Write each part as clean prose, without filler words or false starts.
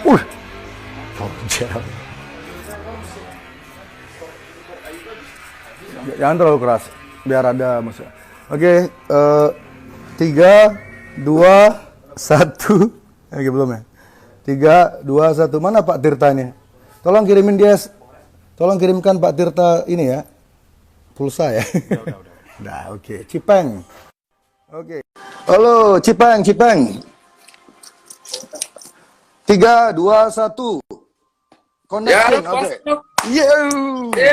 Uh, Jogja. Jangan terlalu keras, biar ada musik. Oke, 3, 2, 1. Oke, belum ya? 3, 2, 1. Mana Pak Tirtanya? Tolong kirimin dia. Tolong kirimkan Pak Tirta ini ya. Pulsa ya. Udah, oke. Cipeng. Oke. Halo, Cipeng. 3, 2, 1. Connecting. Oke. Iya,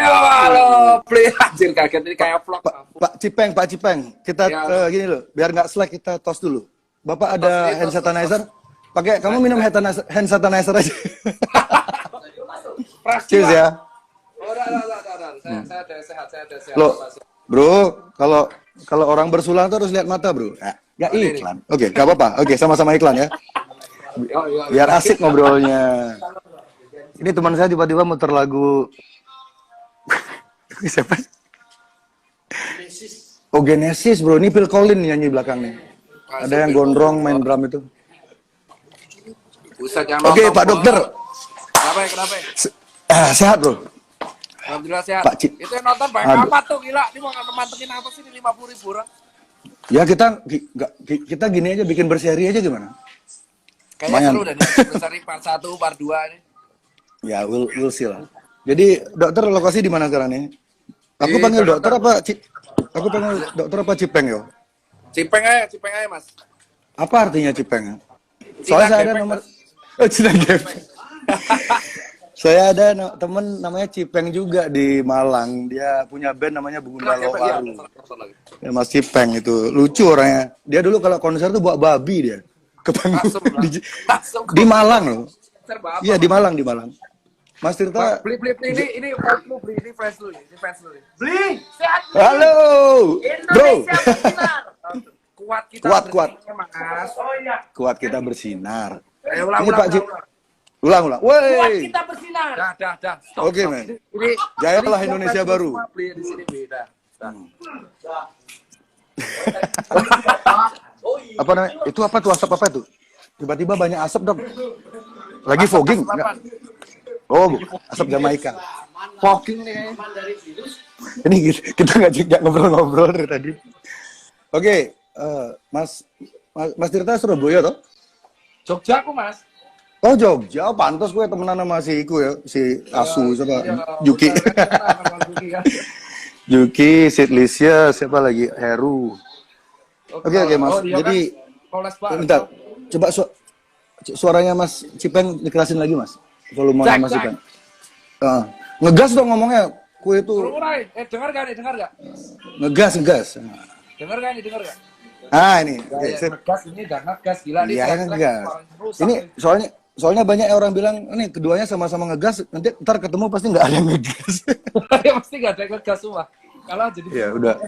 halo, play anjir kaget ini kayak vlog. Pak Cipeng, kita gini loh, biar nggak slack kita tos dulu. Bapak ada hand sanitizer? Pakai, kamu minum hand sanitizer aja. Cheers ya. Udah. Saya udah sehat. Loh, bro, kalau orang bersulang tuh harus lihat mata, bro. Ya iklan. Oke, nggak apa-apa. Oke, sama-sama iklan ya. Biar asik ngobrolnya. Ini teman saya tiba-tiba muter lagu. Siapa? Oh, Genesis, bro. Ini Phil Collins nyanyi belakangnya. Ada yang gondrong main drum itu. Oke, Pak Dokter. Kenapa? Sehat, bro. Alhamdulillah sehat. Pak Cip. Itu yang nonton banyak amat tuh, gila. Ini mau mantengin apa sih, 50.000 orang? Ya, kita gini aja, bikin berseri aja gimana? Kayaknya seru dan berseri part 1, part 2 ini. Ya, we'll see lah. Jadi, dokter lokasi di mana sekarang nih? Aku panggil dokter apa Cipeng yo? Cipeng aja, Mas. Apa artinya Cipeng? Soalnya saya ada nomor Cina Gepeng. Saya ada temen namanya Cipeng juga di Malang. Dia punya band namanya Bugunda Lowaru. Ya, Mas Cipeng itu lucu orangnya. Dia dulu kalau konser tuh bawa babi dia. Ke panggung di Malang loh. Iya, di Malang. Mas Tirta, beli ini lu beli ini fans lu nih. Beli, sehat. Halo, bro. Kuat kita Kuat. Mas. Oh iya. Kuat kita bersinar. Ayo ulang. Ulang. Kuat Woi. kita bersinar. Dah. Oke, men. Jayalah Indonesia baru. Beli di sini beda. Apa namanya? Itu apa tuh, asap apa itu? Tiba-tiba banyak asap, Dok. Lagi fogging. Oh, asap Jamaika. Fogging nih. Ini kita nggak ngobrol-ngobrol dari tadi. Oke, Mas Tirta Surabaya toh? Jogja aku, Mas. Oh, Jogja. Pantas gue temenan sama si Iku ya, si Asu siapa? Yuki. Yuki, Sidlisya, siapa lagi? Heru. Oke, Mas. Jadi bentar. Coba suaranya Mas Cipeng dikerasin lagi, Mas. Volume Mas Cipeng. Ngegas dong ngomongnya. Kue itu. Dengar gak? Ngegas. Dengar gak? Ini. Ngegas ini udah ngegas gila nih. Iya, ngegas. Ini soalnya banyak orang bilang ini keduanya sama-sama ngegas, nanti ntar ketemu pasti nggak ada yang ngegas. Ya pasti nggak ada yang ngegas semua. Kalau jadi ya udah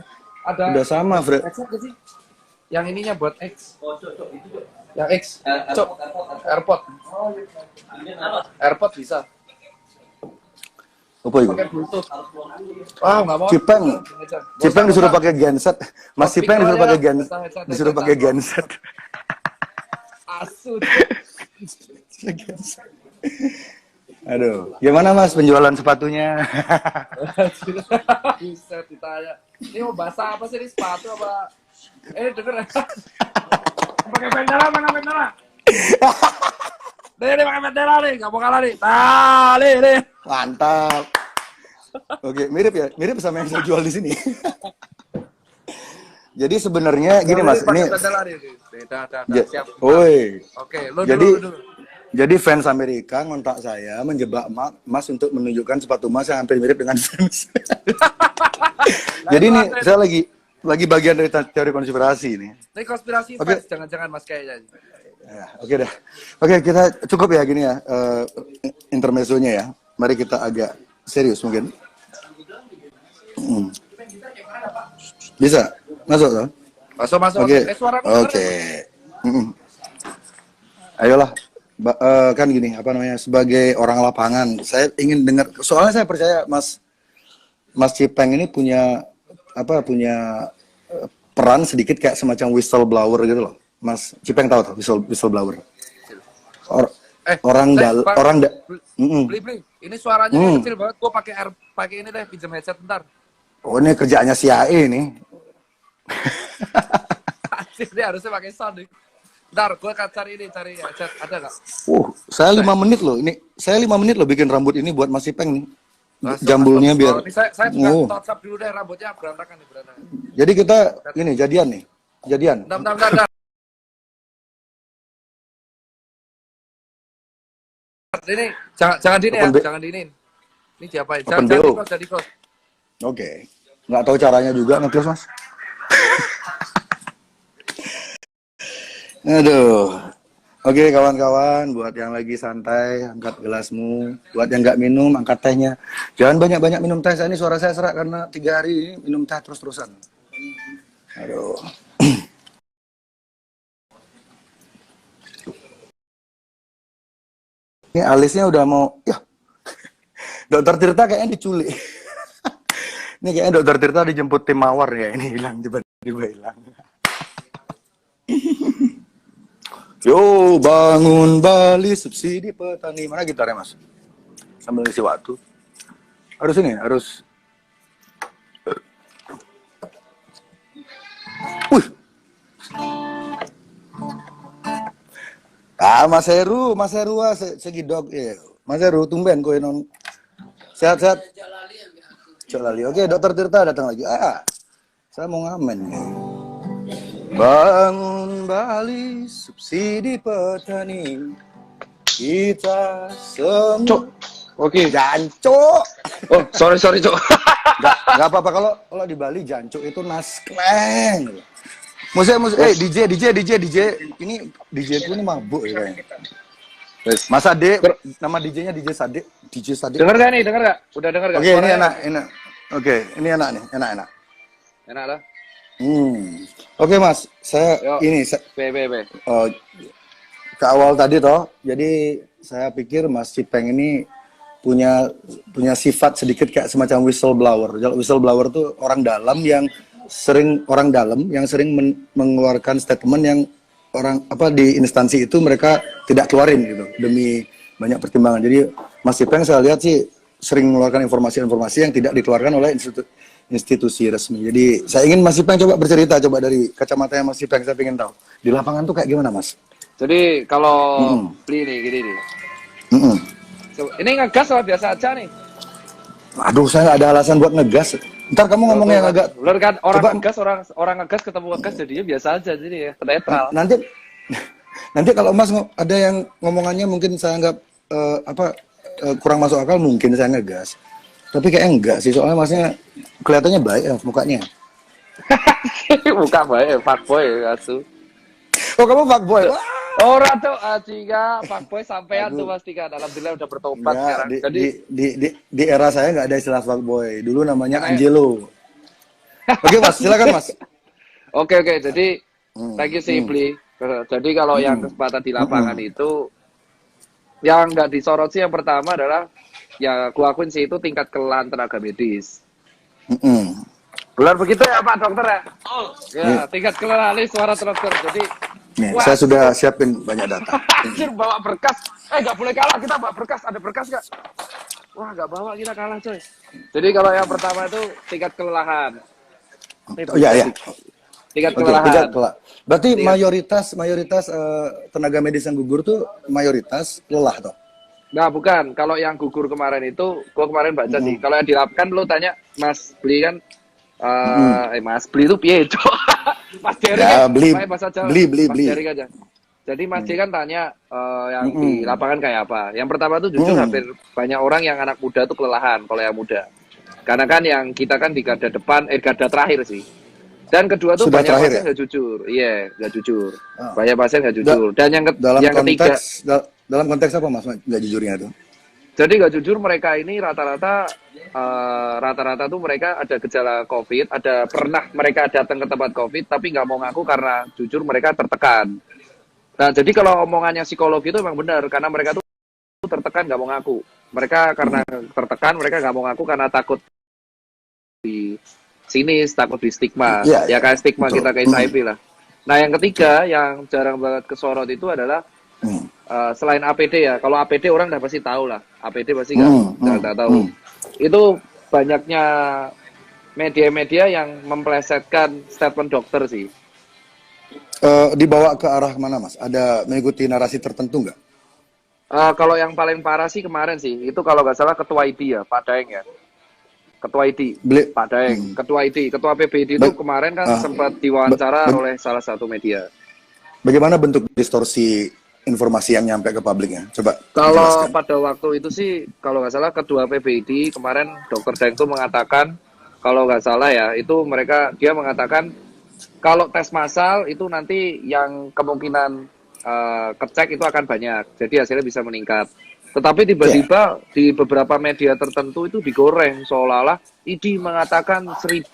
sama, Fred. Yang ininya buat X. Yang X. AirPod. AirPod bisa. Apa itu? Pakai Bluetooth. Nggak mau. Cipeng disuruh pakai genset. Mas Cipeng disuruh pakai genset. Asu. Aduh, gimana Mas penjualan sepatunya? Bisa ditanya. Ini mau basah apa sih ini sepatu apa? Denger. Pakai bendera, mana bendera? Nih pakai bendera nih, nggak mau kalah nih. Nih. Mantap. Oke, mirip sama yang saya jual di sini. Jadi sebenarnya gini Mas, ini. Siap. Oi. Oke, jadi fans Amerika ngontak saya menjebak Mas untuk menunjukkan sepatu Mas yang hampir mirip dengan fans. Jadi ini saya lagi bagian dari teori konspirasi ini. Ini konspirasi fans, jangan-jangan Mas kayaknya. Ya, oke dah. Oke, kita cukup ya gini ya intermezzonya ya. Mari kita agak serius mungkin. Bisa masuk toh? Masuk. Oke. Ayolah. Kan gini, apa namanya, sebagai orang lapangan, saya ingin dengar, soalnya saya percaya Mas Cipeng ini punya peran sedikit kayak semacam whistleblower gitu loh. Mas Cipeng tahu tuh whistleblower? Orang beli. Ini suaranya kecil banget. Gue pakai ini deh, pinjam headset bentar. Oh, ini kerjaannya si AE nih. Dia harusnya pakai sound nih. Bentar, gue akan cari headset. Ada nggak? Saya 5 menit loh. Saya 5 menit loh bikin rambut ini buat Mas Ipeng nih. Jambulnya biar. Saya juga touch up dulu deh, rambutnya berantakan. Jadi kita ini jadian nih. Jadian. Bentar. Ini jangan dini ya, jangan dinin. Ini diapain? Jangan di close. Oke. Nggak tahu caranya juga nge-close, Mas. Aduh. Oke, kawan-kawan, buat yang lagi santai, angkat gelasmu. Buat yang nggak minum, angkat tehnya. Jangan banyak-banyak minum teh. Ini suara saya serak karena 3 hari ini minum teh terus-terusan. Aduh. Ini alisnya udah mau, ya. Dokter Tirta kayaknya diculik. Ini kayaknya Dokter Tirta dijemput tim mawar ya. Ini hilang, tiba-tiba hilang. Yo, bangun Bali, subsidi petani. Mana gitarnya, Mas? Sambil ngisi waktu. Harus ini, harus. Wih. Mas Heru segidok ya. Mas Heru tumben kowe non. Sehat-sehat. Jalali. Oke, Dokter Tirta datang lagi. Saya mau ngamen nih. Bangun Bali, subsidi petani. Kita semua. Oke. Jancuk. Oh, sorry, Cok. Gak apa-apa kalau di Bali jancuk itu naskleng. Musik DJ. Ini DJ ku ini mabuk ya kayaknya. Mas Ade, nama DJ-nya DJ Sade. Dengar gak nih? Udah dengar gak? Oke, ini enak. Oke, ini enak nih, enak. Enak lah. Oke, Mas, saya ke awal tadi toh. Jadi saya pikir Mas Ipeng ini punya sifat sedikit kayak semacam whistleblower. Whistleblower tuh orang dalam yang sering mengeluarkan statement yang di instansi itu mereka tidak keluarin gitu demi banyak pertimbangan. Jadi Mas Ipeng saya lihat sih sering mengeluarkan informasi-informasi yang tidak dikeluarkan oleh institusi resmi. Jadi saya ingin Mas Ipeng coba bercerita dari kacamatanya Mas Ipeng. Saya ingin tahu di lapangan tuh kayak gimana, Mas? Jadi kalau beli nih gini nih. Ini ngegas lah biasa aja nih. Aduh, saya nggak ada alasan buat ngegas. Ntar kamu ngomong yang agak. Bener kan orang ngegas ketemu ngegas jadinya biasa aja jadi ya netral. Nanti kalau Mas ada yang ngomongannya mungkin saya anggap kurang masuk akal, mungkin saya ngegas. Tapi kayak enggak sih, soalnya Masnya kelihatannya baik ya mukanya. Muka baik, fuckboy asu. Oh, kamu fuckboy. Ora tuh Aciga, fuckboy sampean tuh pasti kan. Alhamdulillah udah bertobat sekarang. Jadi di era saya nggak ada istilah fuckboy. Dulu namanya Angelo. Oke, Mas, silakan, Mas. Oke. Jadi thank you Simply. Jadi kalau yang kesempatan di lapangan itu yang nggak disorot sih yang pertama adalah ya gua akuin sih itu tingkat kelelahan tenaga medis. Benar begitu ya Pak Dokter ya? Oh, ya tingkat kelelahan suara dokter. Jadi saya sudah siapin banyak data. Anjir bawa berkas. Nggak boleh kalah kita bawa berkas. Ada berkas nggak? Wah nggak bawa kita kalah coy. Jadi kalau yang pertama itu tingkat kelelahan. Iya. Tingkat kelelahan. Berarti mayoritas tenaga medis yang gugur tuh mayoritas lelah toh? Nah bukan. Kalau yang gugur kemarin itu, gua kemarin baca sih. Kalau yang dilakukan lo tanya Mas Beli kan. Mas Beli itu piye cok? Mas Jerry ya, kan beli Mas Jerry aja. Jadi Mas Jerry kan tanya yang di lapangan kayak apa. Yang pertama tuh jujur hampir banyak orang yang anak muda tuh kelelahan kalau yang muda. Karena kan yang kita kan di garda depan, garda terakhir sih. Dan kedua tuh sudah banyak pasien nggak jujur. Iya, nggak jujur. Banyak pasien nggak jujur. Dan yang ketiga. Dalam konteks apa Mas nggak jujurnya tuh? Jadi nggak jujur mereka ini rata-rata tuh mereka ada gejala COVID, pernah mereka datang ke tempat COVID tapi nggak mau ngaku karena jujur mereka tertekan. Nah jadi kalau omongannya psikologi itu memang benar karena mereka tuh tertekan nggak mau ngaku. Mereka karena tertekan mereka nggak mau ngaku karena takut di sini, takut di stigma. Ya kayak stigma betul. Kita kayak HIV lah. Nah yang ketiga yang jarang banget kesorot itu adalah selain APD ya, kalau APD orang udah pasti tahu lah, APD pasti nggak tahu. Itu banyaknya media-media yang memplesetkan statement dokter sih. Dibawa ke arah mana, Mas? Ada mengikuti narasi tertentu nggak? Kalau yang paling parah sih kemarin sih, itu kalau nggak salah ketua ID ya, Pak Daeng ya. Ketua ID, Pak Daeng, ketua ID, ketua PBID itu kemarin kan sempat diwawancara oleh salah satu media. Bagaimana bentuk distorsi informasi yang nyampe ke publiknya? Coba Kalau jelaskan. pada waktu itu sih, kalau nggak salah ketua PBID kemarin Dr. Daeng itu mengatakan, kalau nggak salah ya, itu dia mengatakan kalau tes massal itu nanti yang kemungkinan kecek itu akan banyak, jadi hasilnya bisa meningkat. Tetapi tiba-tiba di beberapa media tertentu itu digoreng seolah-olah ID mengatakan 1.000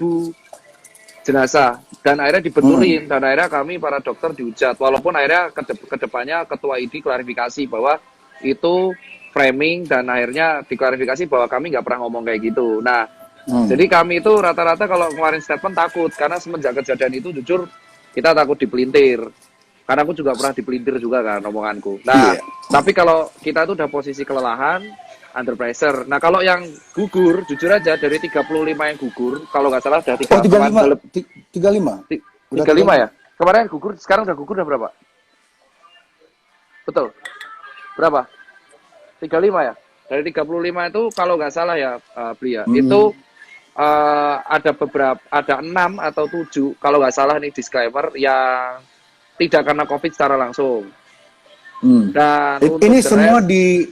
jenazah dan akhirnya dibeturin dan akhirnya kami para dokter dihujat, walaupun akhirnya kedepannya ketua ID klarifikasi bahwa itu framing dan akhirnya diklarifikasi bahwa kami nggak pernah ngomong kayak gitu. Nah, jadi kami itu rata-rata kalau ngeluarin statement takut karena semenjak kejadian itu jujur kita takut dipelintir. Karena aku juga pernah dipelintir juga kan omonganku. Nah, tapi kalau kita itu udah posisi kelelahan, under pressure. Nah, kalau yang gugur, jujur aja dari 35 yang gugur, kalau nggak salah udah 35? 35 ya? Kemarin gugur, sekarang udah gugur udah berapa? Betul. Berapa? 35 ya? Dari 35 itu kalau nggak salah ya, Blia, itu ada 6 atau 7, kalau nggak salah nih disclaimer, yang tidak karena COVID secara langsung. Dan ini semua di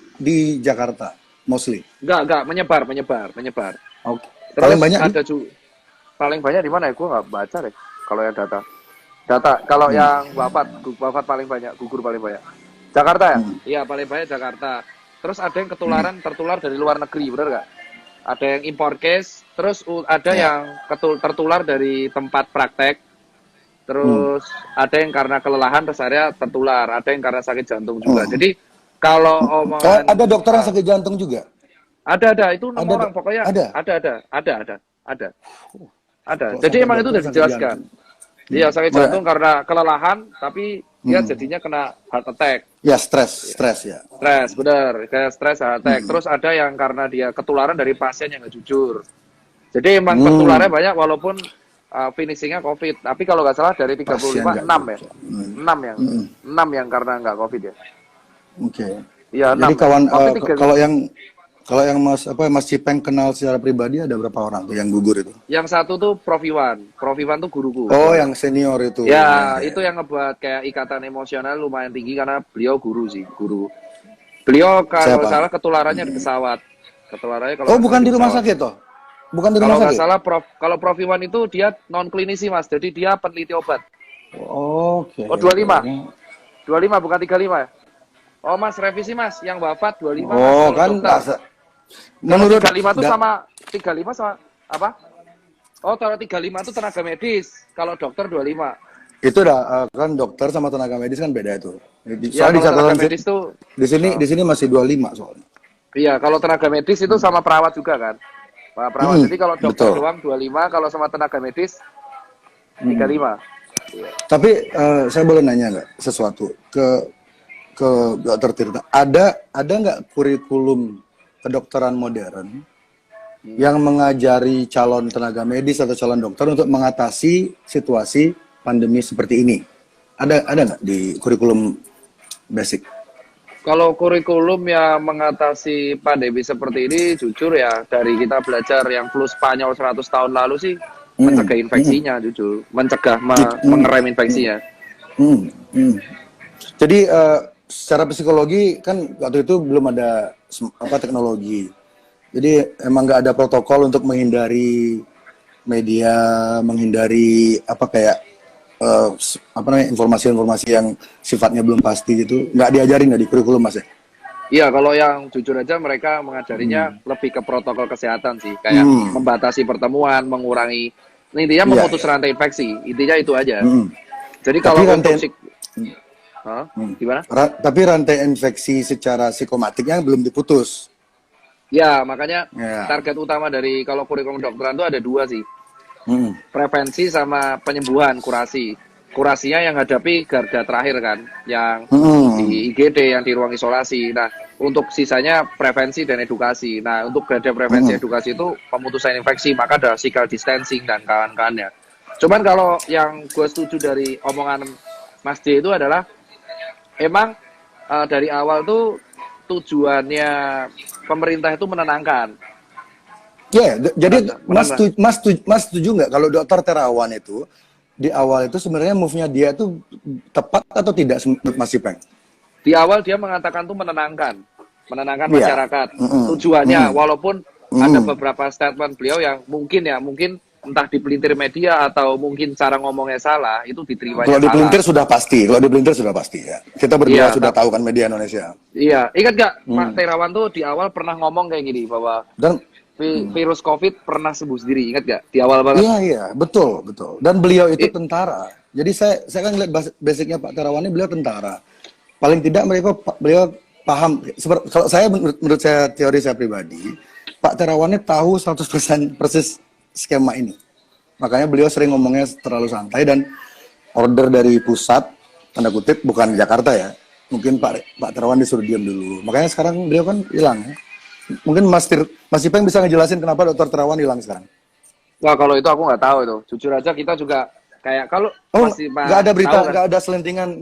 Jakarta, mostly? Enggak, menyebar. Okay. Terus Paling banyak ada paling banyak di mana ya? Gue nggak baca deh. Kalau yang data, kalau yang wafat paling banyak, gugur paling banyak. Jakarta ya? Iya, paling banyak Jakarta. Terus ada yang tertular dari luar negeri, bener nggak? Ada yang import case, terus ada yang tertular dari tempat praktek. Terus ada yang karena kelelahan terus akhirnya tertular, ada yang karena sakit jantung juga. Jadi kalau omongan ada dokter yang sakit jantung juga? Ada itu 6 orang pokoknya. Ada. Jadi emang itu udah dijelaskan. Iya, sakit jantung karena kelelahan, tapi dia jadinya kena heart attack. Ya, stres ya. Stres, benar. Kayak stres, heart attack. Terus ada yang karena dia ketularan dari pasien yang nggak jujur. Jadi emang tertularnya banyak walaupun finishingnya COVID, tapi kalau nggak salah dari 35 6 ya, 6 yang karena nggak COVID ya. Oke. Iya, 6. Jadi kalau yang Mas Cipeng kenal secara pribadi ada berapa orang tuh yang gugur itu? Yang satu tuh Prof Iwan tuh guruku. Oh, yang senior itu. Ya, itu yang ngebuat kayak ikatan emosional lumayan tinggi karena beliau guru. Beliau kalau nggak salah ketularannya di pesawat. Ketularannya bukan di rumah sakit toh? Bukan di rumah sakit? Kalau nggak salah, kalau Prof Iwan itu dia non-klinisi, Mas. Jadi dia peneliti obat. Oke. 25. 25, bukan 35 ya? Oh, Mas, revisi, Mas. Yang wafat 25, Oh, Mas, kan menurut 35 itu sama 35 sama apa? Oh, kalau 35 itu tenaga medis. Kalau dokter 25. Itu udah kan dokter sama tenaga medis kan beda itu. Soalnya di tenaga medis tuh di sini masih 25 soalnya. Iya, kalau tenaga medis itu sama perawat juga kan? Perawat. Jadi kalau dokter doang 25, kalau sama tenaga medis 35. Iya. Tapi saya boleh nanya nggak sesuatu ke Dr. Tirta? Ada nggak kurikulum kedokteran modern yang mengajari calon tenaga medis atau calon dokter untuk mengatasi situasi pandemi seperti ini? Ada nggak di kurikulum basic? Kalau kurikulum yang mengatasi pandemi seperti ini, jujur ya, dari kita belajar yang flu Spanyol 100 tahun lalu sih, mencegah infeksinya, jujur. Mencegah, mengerem infeksinya. Jadi, secara psikologi, kan waktu itu belum ada teknologi. Jadi, emang nggak ada protokol untuk menghindari media, menghindari informasi-informasi yang sifatnya belum pasti gitu, nggak diajarin nggak di kurikulum, Mas ya? Iya, kalau yang jujur aja mereka mengajarinya lebih ke protokol kesehatan sih, kayak membatasi pertemuan, mengurangi, intinya memutus rantai infeksi, intinya itu aja. Jadi kalau gimana? Tapi rantai infeksi secara psikomatiknya belum diputus. Ya, makanya target utama dari kalau kurikulum kedokteran itu ada 2 sih. Prevensi sama penyembuhan, kurasi. kurasinya yang hadapi garda terakhir kan, yang di IGD, yang di ruang isolasi. Nah, untuk sisanya prevensi dan edukasi. Nah, untuk garda prevensi edukasi itu pemutusan infeksi, maka ada physical distancing dan kawan-kawannya. Cuman kalau yang gue setuju dari omongan Mas D itu adalah emang dari awal tuh tujuannya pemerintah itu menenangkan. Ya, jadi Mas setuju nggak kalau Dokter Terawan itu di awal itu sebenarnya move-nya dia tuh tepat atau tidak menurut Mas Ipeng? Di awal dia mengatakan tuh menenangkan masyarakat. Tujuannya, walaupun ada beberapa statement beliau yang mungkin entah dipelintir media atau mungkin cara ngomongnya salah, itu diterimanya kalau salah. Kalau dipelintir sudah pasti ya. Kita berdua sudah tahu kan media Indonesia. Iya, ingat gak Pak Terawan tuh di awal pernah ngomong kayak gini bahwa virus COVID pernah sembuh sendiri, ingat gak? Di awal banget. Iya, betul. Dan beliau itu tentara. Jadi saya kan lihat basicnya Pak Terawan ini, beliau tentara. Paling tidak beliau paham. Kalau saya menurut saya, teori saya pribadi, Pak Terawan ini tahu 100% persis skema ini. Makanya beliau sering ngomongnya terlalu santai dan order dari pusat, tanda kutip, bukan Jakarta ya. Mungkin Pak Terawan disuruh diam dulu. Makanya sekarang beliau kan hilang ya. Mungkin Mas Ipeng bisa ngejelasin kenapa Dokter Terawan hilang sekarang? Wah, kalau itu aku nggak tahu itu. Jujur aja kita juga kayak kalau nggak ada berita, nggak ada selentingan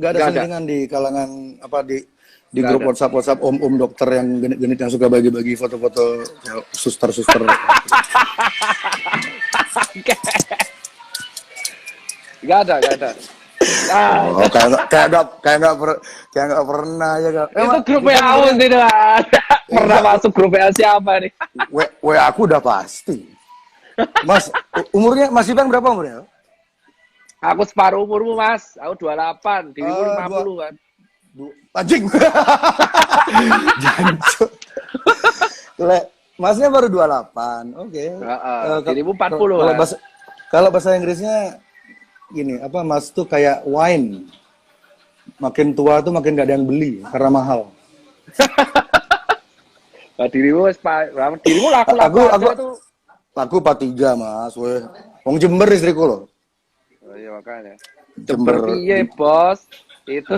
di kalangan di grup WhatsApp om dokter yang genit yang suka bagi-bagi foto-foto ya, suster. Gak ada. Oh, kayak nggak pernah ya kak. Itu grup WA tidak ada. Pernah masuk grup WA siapa nih? WA aku udah pasti. Mas, Mas Ipeng berapa umurnya? Aku separuh umurmu Mas. Aku 28, dirimu 50 kan. Anjing. Jancuk. Masnya baru 28. Oke. Dirimu 40 kan. Kalau bahasa Inggrisnya gini, Mas tuh kayak wine. Makin tua tuh makin gak ada yang beli karena mahal. Nah, dirimu laku tuh. Laku 43, Mas. Wong Jember istriku loh. Oh iya makanya. Jember piye, Bos? Itu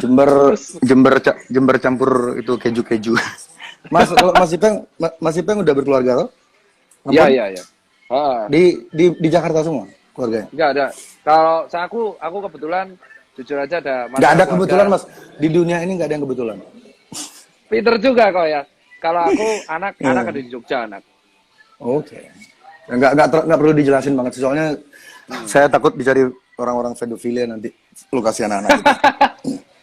Jember campur itu keju. Mas, kalau Mas Ipeng udah berkeluarga loh? Iya. Di Jakarta semua keluarganya? Enggak ada. Kalau aku kebetulan jujur aja ada. Nggak ada kebetulan Mas. Di dunia ini nggak ada yang kebetulan. Pinter juga kok ya. Kalau aku anak ada di Jogja anak. Oke. Nggak perlu dijelasin banget. Soalnya saya takut dicari orang-orang pedofilia nanti lokasi anak-anak.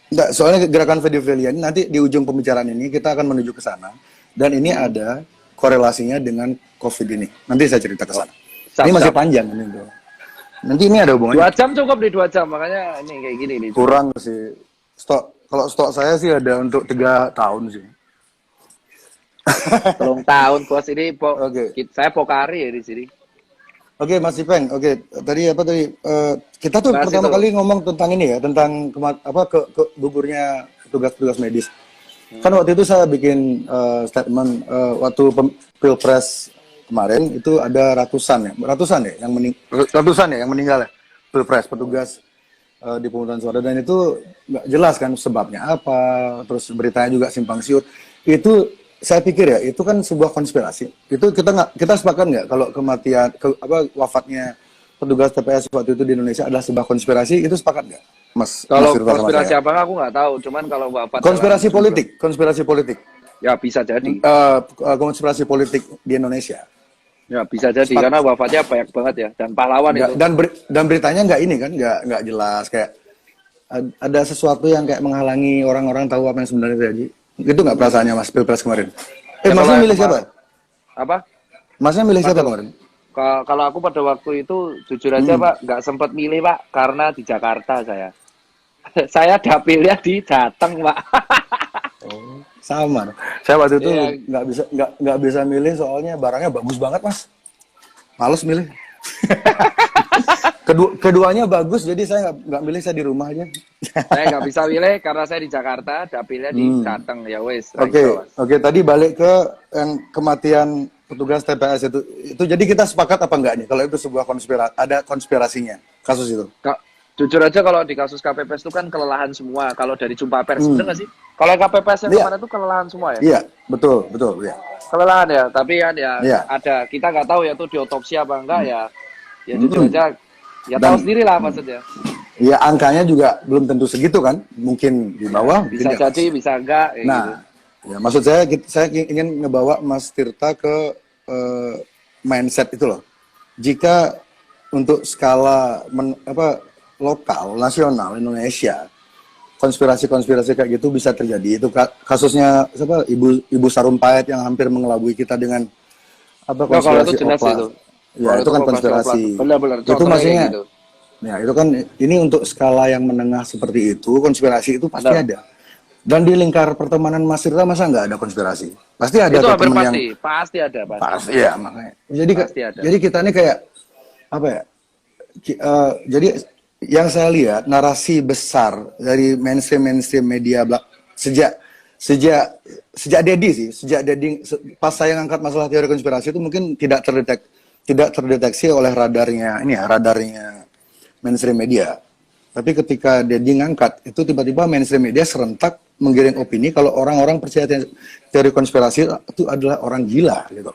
Nggak, soalnya gerakan pedofilia ini nanti di ujung pembicaraan ini kita akan menuju ke sana. Dan ini ada korelasinya dengan COVID ini. Nanti saya cerita ke sana. Ini masih panjang ini bro. Nanti ini ada hubungannya. 2 jam cukup nih 2 jam. Makanya ini kayak gini nih. Kurang sih. Kalau stok saya sih ada untuk 3 tahun sih. 3 tahun bos ini. Saya Pokari ya di sini. Oke, Mas Ipeng. Oke, tadi kita tuh pertama kali ngomong tentang ini ya, tentang gugurnya petugas medis. Kan waktu itu saya bikin statement waktu Pilpres kemarin itu ada ratusan ya yang meninggal ya, Pilpres petugas di pemungutan suara, dan itu nggak jelas kan sebabnya apa, terus beritanya juga simpang siur. Itu saya pikir ya, itu kan sebuah konspirasi. Itu kita sepakat nggak kalau wafatnya petugas TPS waktu itu di Indonesia adalah sebuah konspirasi? Itu sepakat nggak, Mas? Kalau konspirasi apa aku nggak tahu. Cuman kalau wafat konspirasi politik. Ya bisa jadi. Konspirasi politik di Indonesia. Ya bisa jadi karena wafatnya banyak banget ya, dan pahlawan itu. Dan beritanya nggak ini kan, nggak jelas, kayak ada sesuatu yang kayak menghalangi orang-orang tahu apa yang sebenarnya terjadi. Itu nggak perasaannya Mas Pilpres kemarin? Masnya milih siapa? Apa? Masnya milih siapa kemarin? Kalau aku pada waktu itu jujur aja Pak, nggak sempat milih Pak, karena di Jakarta saya. Saya dapilnya di Jateng Pak. Oh, sama. Saya waktu itu nggak bisa milih soalnya barangnya bagus banget Mas. Males milih. Keduanya bagus, jadi saya nggak milih, saya di rumah aja. Saya nggak bisa milih karena saya di Jakarta, dapilnya di Jateng ya wes. Oke. Tadi balik ke yang kematian petugas TPS itu jadi kita sepakat apa enggak nih kalau itu sebuah ada konspirasinya kasus itu? jujur aja kalau di kasus KPPS itu kan kelelahan semua. Kalau dari jumpa pers, bener nggak sih? Kalau KPPS yang Iya. kemarin itu kelelahan semua ya? Iya, betul, ya. Kelelahan ya, tapi kan ya Iya. ada, kita nggak tahu ya tuh diotopsi apa enggak ya. Ya jujur aja, ya Dan- tahu sendiri lah maksudnya. Ya angkanya juga belum tentu segitu kan, mungkin di bawah, mungkin Bisa di atas. jadi, bisa enggak. Kayak gitu. Nah, ya maksud saya ingin ngebawa Mas Tirta ke mindset itu loh. Jika untuk skala lokal, nasional Indonesia, konspirasi kayak gitu bisa terjadi. Itu kasusnya siapa? Ibu Sarumpait yang hampir mengelabui kita dengan Kalau konspirasi itu jelas oplas. itu. Ya, Kalau itu kan oplas. konspirasi. Benar-benar. Itu Contohnya maksudnya kayak gitu. ya, itu kan ini untuk skala yang menengah seperti itu, konspirasi itu pasti Benar. ada. Dan di lingkar pertemanan Mas Tirta masa nggak ada konspirasi? Pasti ada Itu tuh hampir teman pasti, yang pasti ada, pasti. pasti ya makanya. Pasti ada. Jadi kita ini kayak apa ya? Jadi yang saya lihat narasi besar dari mainstream media sejak Dedi pas saya ngangkat masalah teori konspirasi itu mungkin tidak terdeteksi oleh radarnya mainstream media. Tapi ketika Dedi ngangkat itu tiba-tiba mainstream media serentak menggiring opini kalau orang-orang percaya teori konspirasi itu adalah orang gila gitu.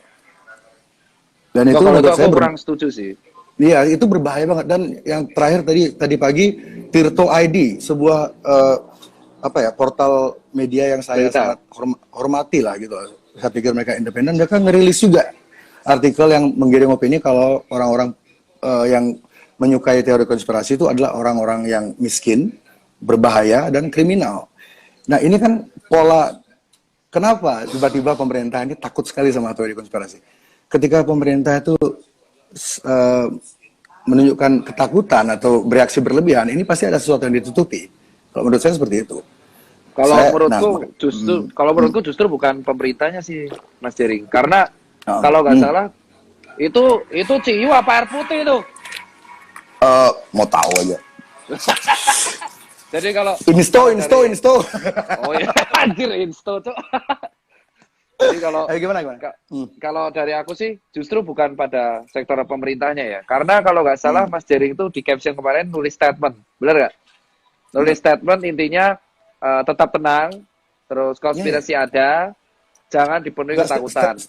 Dan itu Kalau menurut itu saya aku kurang setuju sih. iya, itu berbahaya banget. Dan yang terakhir tadi pagi Tirto ID, sebuah portal media yang saya Berita. sangat hormati lah gitu. Saya pikir mereka independen, mereka ngerilis juga artikel yang menggiring opini kalau orang-orang yang menyukai teori konspirasi itu adalah orang-orang yang miskin, berbahaya dan kriminal. Nah, ini kan pola kenapa tiba-tiba pemerintah ini takut sekali sama teori konspirasi. Ketika pemerintah itu menunjukkan ketakutan atau bereaksi berlebihan, ini pasti ada sesuatu yang ditutupi. Kalau menurut saya seperti itu. Kalau Saya- menurutku justru bukan pemerintahnya sih, Mas Jering. Karena Oh. kalau nggak salah itu Ciyu apa air putih itu. Mau tahu aja. Jadi kalau Insto. Oh iya, anjir insto tuh. Jadi kalau Gimana? kalau dari aku sih justru bukan pada sektor pemerintahnya ya. Karena kalau nggak salah Mas Jering itu di caption kemarin nulis statement, benar nggak? Nulis statement intinya tetap tenang, terus konspirasi ada, jangan dipenuhi ketakutan.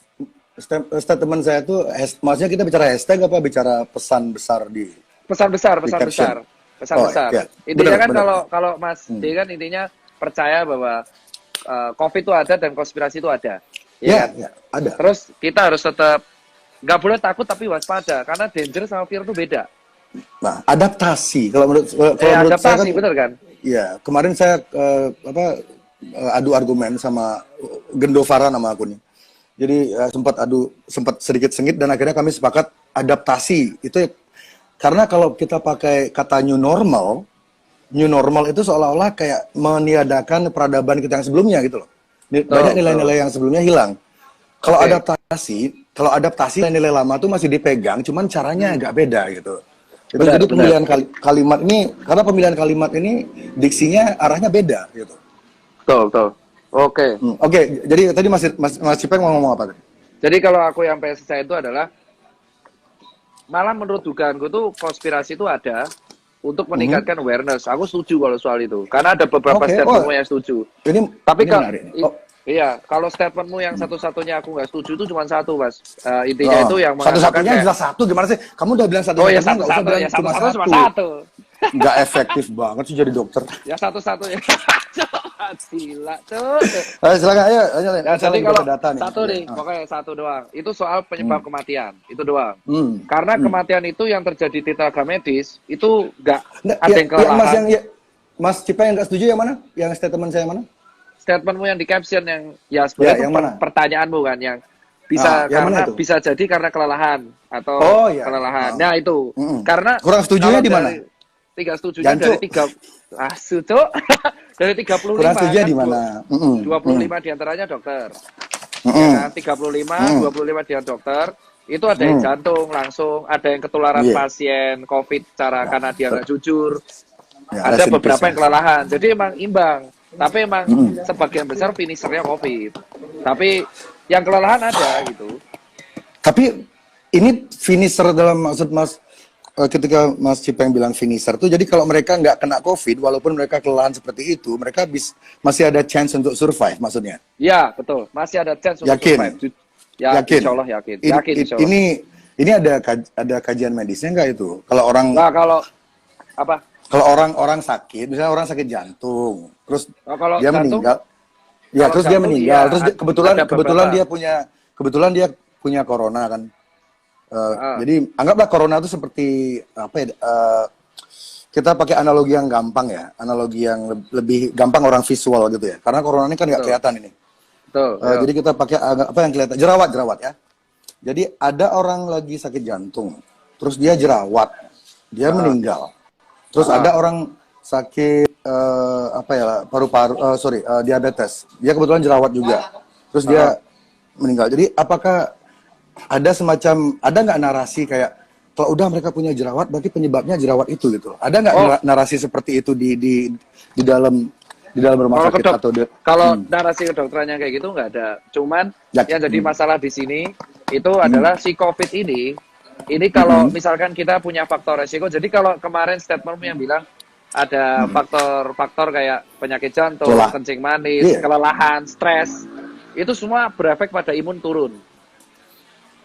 Statement saya tuh, maksudnya kita bicara hashtag apa bicara pesan besar di... Pesan besar. Di caption. Pesan Oh, besar. iya. Intinya Benar, kan benar. kalau Mas D kan intinya percaya bahwa COVID itu ada dan konspirasi itu ada. Ya, kan? ya, ada. Terus kita harus tetap nggak boleh takut tapi waspada karena danger sama fear itu beda. Nah, adaptasi. Kalau menurut saya Adaptasi kan, bener kan? ya, kemarin saya adu argumen sama Gendovara nama akunnya. Jadi sempat sedikit sengit dan akhirnya kami sepakat adaptasi itu karena kalau kita pakai kata new normal itu seolah-olah kayak meniadakan peradaban kita yang sebelumnya gitu loh. Banyak nilai-nilai yang sebelumnya hilang. Kalau adaptasi nilai lama tuh masih dipegang, cuman caranya agak beda gitu. Jadi pemilihan kalimat ini, karena pemilihan kalimat ini diksinya arahnya beda gitu. Betul. Oke. Oke, jadi tadi Mas Cipeng mau ngomong apa tadi? Jadi kalau aku yang pengen saya itu adalah malah menurut dugaanku tuh konspirasi itu ada untuk meningkatkan awareness. Aku setuju kalau soal itu. Karena ada beberapa statementmu yang setuju. Tapi iya, kalau statementmu yang satu-satunya aku nggak setuju itu cuma satu, Mas. Intinya itu yang satu-satunya jelas satu. Gimana sih? Kamu udah bilang satu. Oh ya satu-satu ya, cuma satu. Nggak efektif banget sih jadi dokter. Ya satu-satunya. Gila, tuh. Silakan, ayo. Ya, jadi kalau data satu nih, pokoknya satu doang. Itu soal penyebab kematian, itu doang. Karena kematian itu yang terjadi di tenaga medis itu nggak ada yang kelelahan. Mas Cipeng yang nggak setuju yang mana? Yang statement saya yang mana? Statementmu yang di caption yang ya sebenarnya yang mana? Pertanyaanmu kan yang bisa karena bisa jadi karena kelelahan atau kelelahan. Nah itu karena kurang setujunya di mana? Tiga setujunya dari tiga Cuk. Dari 35 kurang setuju kan, di mana? 25 diantaranya dokter. Ya kan? 35, 25 dia dokter. Itu ada yang jantung langsung, ada yang ketularan pasien COVID cara karena dia nggak jujur. Ada beberapa yang kelelahan. Jadi emang imbang. Tapi emang sebagian besar finishernya COVID. Tapi yang kelelahan ada gitu. Tapi ini finisher dalam maksud Mas ketika Mas Cipeng bilang finisher tuh, jadi kalau mereka nggak kena COVID, walaupun mereka kelelahan seperti itu, mereka masih ada chance untuk survive, maksudnya. Ya, betul. Masih ada chance untuk Yakin? survive. Ya, Yakin? insya Allah yakin. Ini, Yakin, insya Allah. ini ada kajian medisnya nggak itu? Kalau orang Nah, kalau apa? kalau orang sakit, misalnya orang sakit jantung, terus Nah, kalau dia jantung, meninggal, ya kalau terus dia jantung, meninggal, iya, terus ada kebetulan beberapa. dia punya corona kan. Jadi anggaplah corona itu seperti apa ya? Kita pakai analogi yang gampang ya, analogi yang lebih gampang orang visual gitu ya. Karena corona ini kan nggak kelihatan ini. Betul. Jadi kita pakai apa yang kelihatan, jerawat ya. Jadi ada orang lagi sakit jantung, terus dia jerawat, dia meninggal. Terus ada orang sakit apa ya, paru-paru, diabetes, dia kebetulan jerawat juga, terus dia meninggal. Jadi apakah ada nggak narasi kayak kalau udah mereka punya jerawat, berarti penyebabnya jerawat itu gitu? Ada nggak narasi seperti itu di dalam rumah sakit atau kalau narasi kedokterannya kayak gitu nggak ada. Cuman yang jadi masalah di sini itu adalah si COVID ini kalau misalkan kita punya faktor resiko. Jadi kalau kemarin statementmu yang bilang ada faktor-faktor kayak penyakit jantung, kencing manis, kelelahan, stres, itu semua berefek pada imun turun.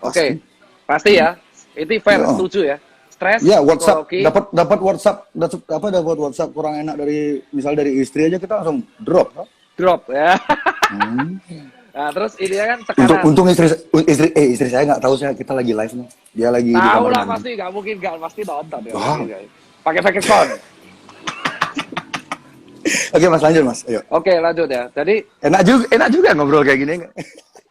Oke, pasti ya. Itu fair, setuju ya. Stres, ya, WhatsApp, psikologi. dapat WhatsApp kurang enak dari istri aja kita langsung drop Ya. Nah, terus ini kan tekanan. Untung istri saya nggak tahu kita lagi live nih. Dia lagi di tahu kamar lah, mandi. nggak pasti nonton ya. Wow. Pakai phone. Oke Mas, lanjut Mas. Ayo. Oke, lanjut ya. Jadi enak juga ngobrol kayak gini.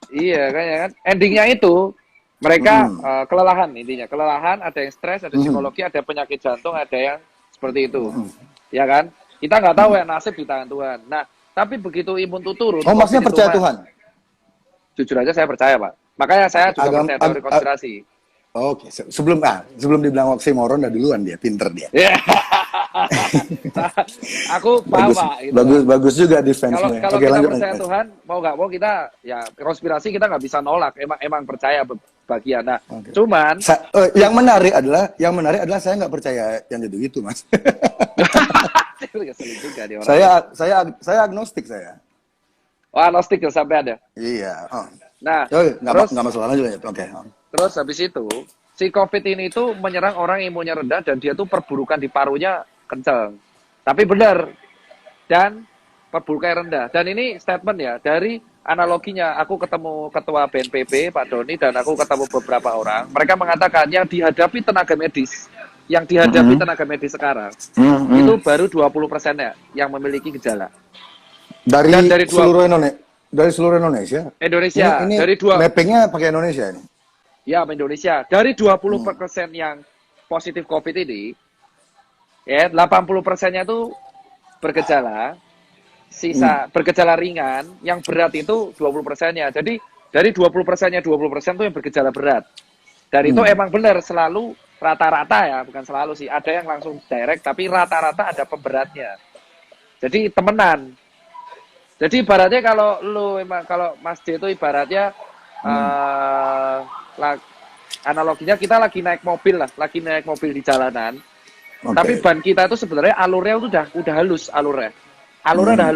iya kan. Endingnya itu mereka kelelahan, intinya kelelahan, ada yang stres, ada psikologi, ada penyakit jantung, ada yang seperti itu, ya kan? Kita nggak tahu ya, nasib di tangan Tuhan. Nah, tapi begitu imun itu turun. Maksudnya percaya Tuhan? Jujur aja saya percaya, Pak. Makanya saya juga percaya teori konspirasi. Oke, sebelum dibilang oksimoron, udah duluan dia, pinter dia. Aku paham, Pak. Gitu. Bagus juga defense-nya. Kalau kita percaya Tuhan, mau nggak mau kita, ya konspirasi kita nggak bisa nolak. Emang percaya bagian. Nah, cuman yang menarik adalah saya nggak percaya yang gitu Mas. saya agnostik saya. Oh, agnostik ya sampai ada. Iya. Nah, nggak masalah juga ya. Oke. Terus habis itu, si COVID ini tuh menyerang orang imunnya rendah dan dia tuh perburukan di parunya kencang. Tapi benar. Dan perburukan rendah. Dan ini statement ya, dari analoginya, aku ketemu ketua BNPB, Pak Doni, dan aku ketemu beberapa orang. Mereka mengatakan yang dihadapi tenaga medis sekarang, itu baru 20%-nya yang memiliki gejala. Dari seluruh Indonesia? Indonesia. Ini dari mappingnya pakai Indonesia ini? Ya, Indonesia. Dari 20% yang positif COVID ini, ya 80%-nya itu bergejala, sisa bergejala ringan, yang berat itu 20%-nya. Jadi dari 20%-nya 20% itu yang bergejala berat. Dan itu emang benar selalu rata-rata ya, bukan selalu sih. Ada yang langsung direct, tapi rata-rata ada pemberatnya. Jadi temenan. Jadi ibaratnya kalau Mas D itu ibaratnya analoginya kita lagi naik mobil di jalanan. Tapi ban kita itu sebenarnya alurnya itu udah halus alurnya. Alurnya udah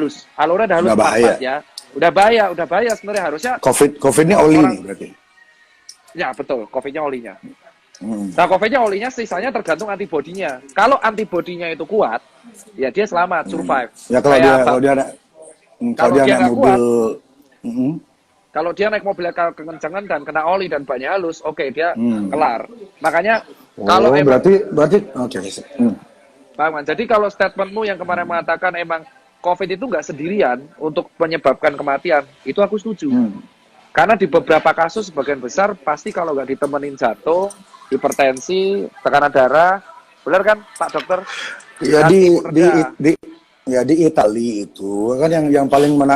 halus bahaya. Ya. Udah bahaya sebenarnya harusnya. COVID ini oli nih berarti. Ya, betul, COVID-nya olinya. Nah, COVID-nya olinya sisanya tergantung antibodinya. Kalau antibodinya itu kuat, ya dia selamat, survive. Ya kalau dia naik mobil kalau dia naik mobil kekencangan dan kena oli dan bannya halus, oke, dia kelar. Makanya kalau berarti oke. Bang, jadi kalau statementmu yang kemarin mengatakan emang COVID itu nggak sendirian untuk menyebabkan kematian, itu aku setuju. Karena di beberapa kasus sebagian besar pasti kalau nggak ditemenin jantung, hipertensi, tekanan darah, benar kan Pak Dokter? Ya di Italia itu kan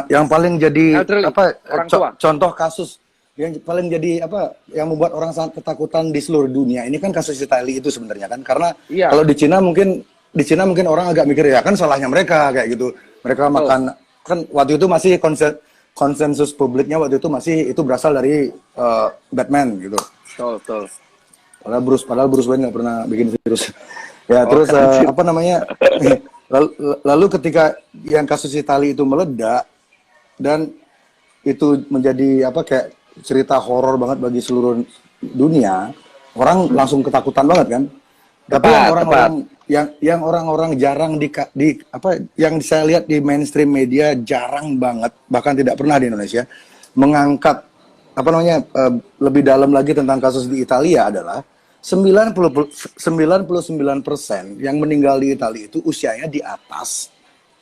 yang paling jadi contoh kasus yang paling jadi yang membuat orang sangat ketakutan di seluruh dunia ini kan kasus Italia itu sebenarnya kan, karena kalau di Cina mungkin orang agak mikir ya kan salahnya mereka kayak gitu, mereka makan kan waktu itu masih konsensus publiknya waktu itu masih itu berasal dari Batman gitu. Betul. Padahal Bruce Wayne nggak pernah bikin virus. Ya, Oh, terus anjir. apa namanya? Lalu ketika yang kasus Itali itu meledak dan itu menjadi apa kayak cerita horor banget bagi seluruh dunia, orang langsung ketakutan banget kan. Tapi yang Tepat, tepat. orang-orang yang orang-orang jarang di apa yang saya lihat di mainstream media jarang banget, bahkan tidak pernah di Indonesia mengangkat apa namanya lebih dalam lagi tentang kasus di Italia adalah 99% yang meninggal di Italia itu usianya di atas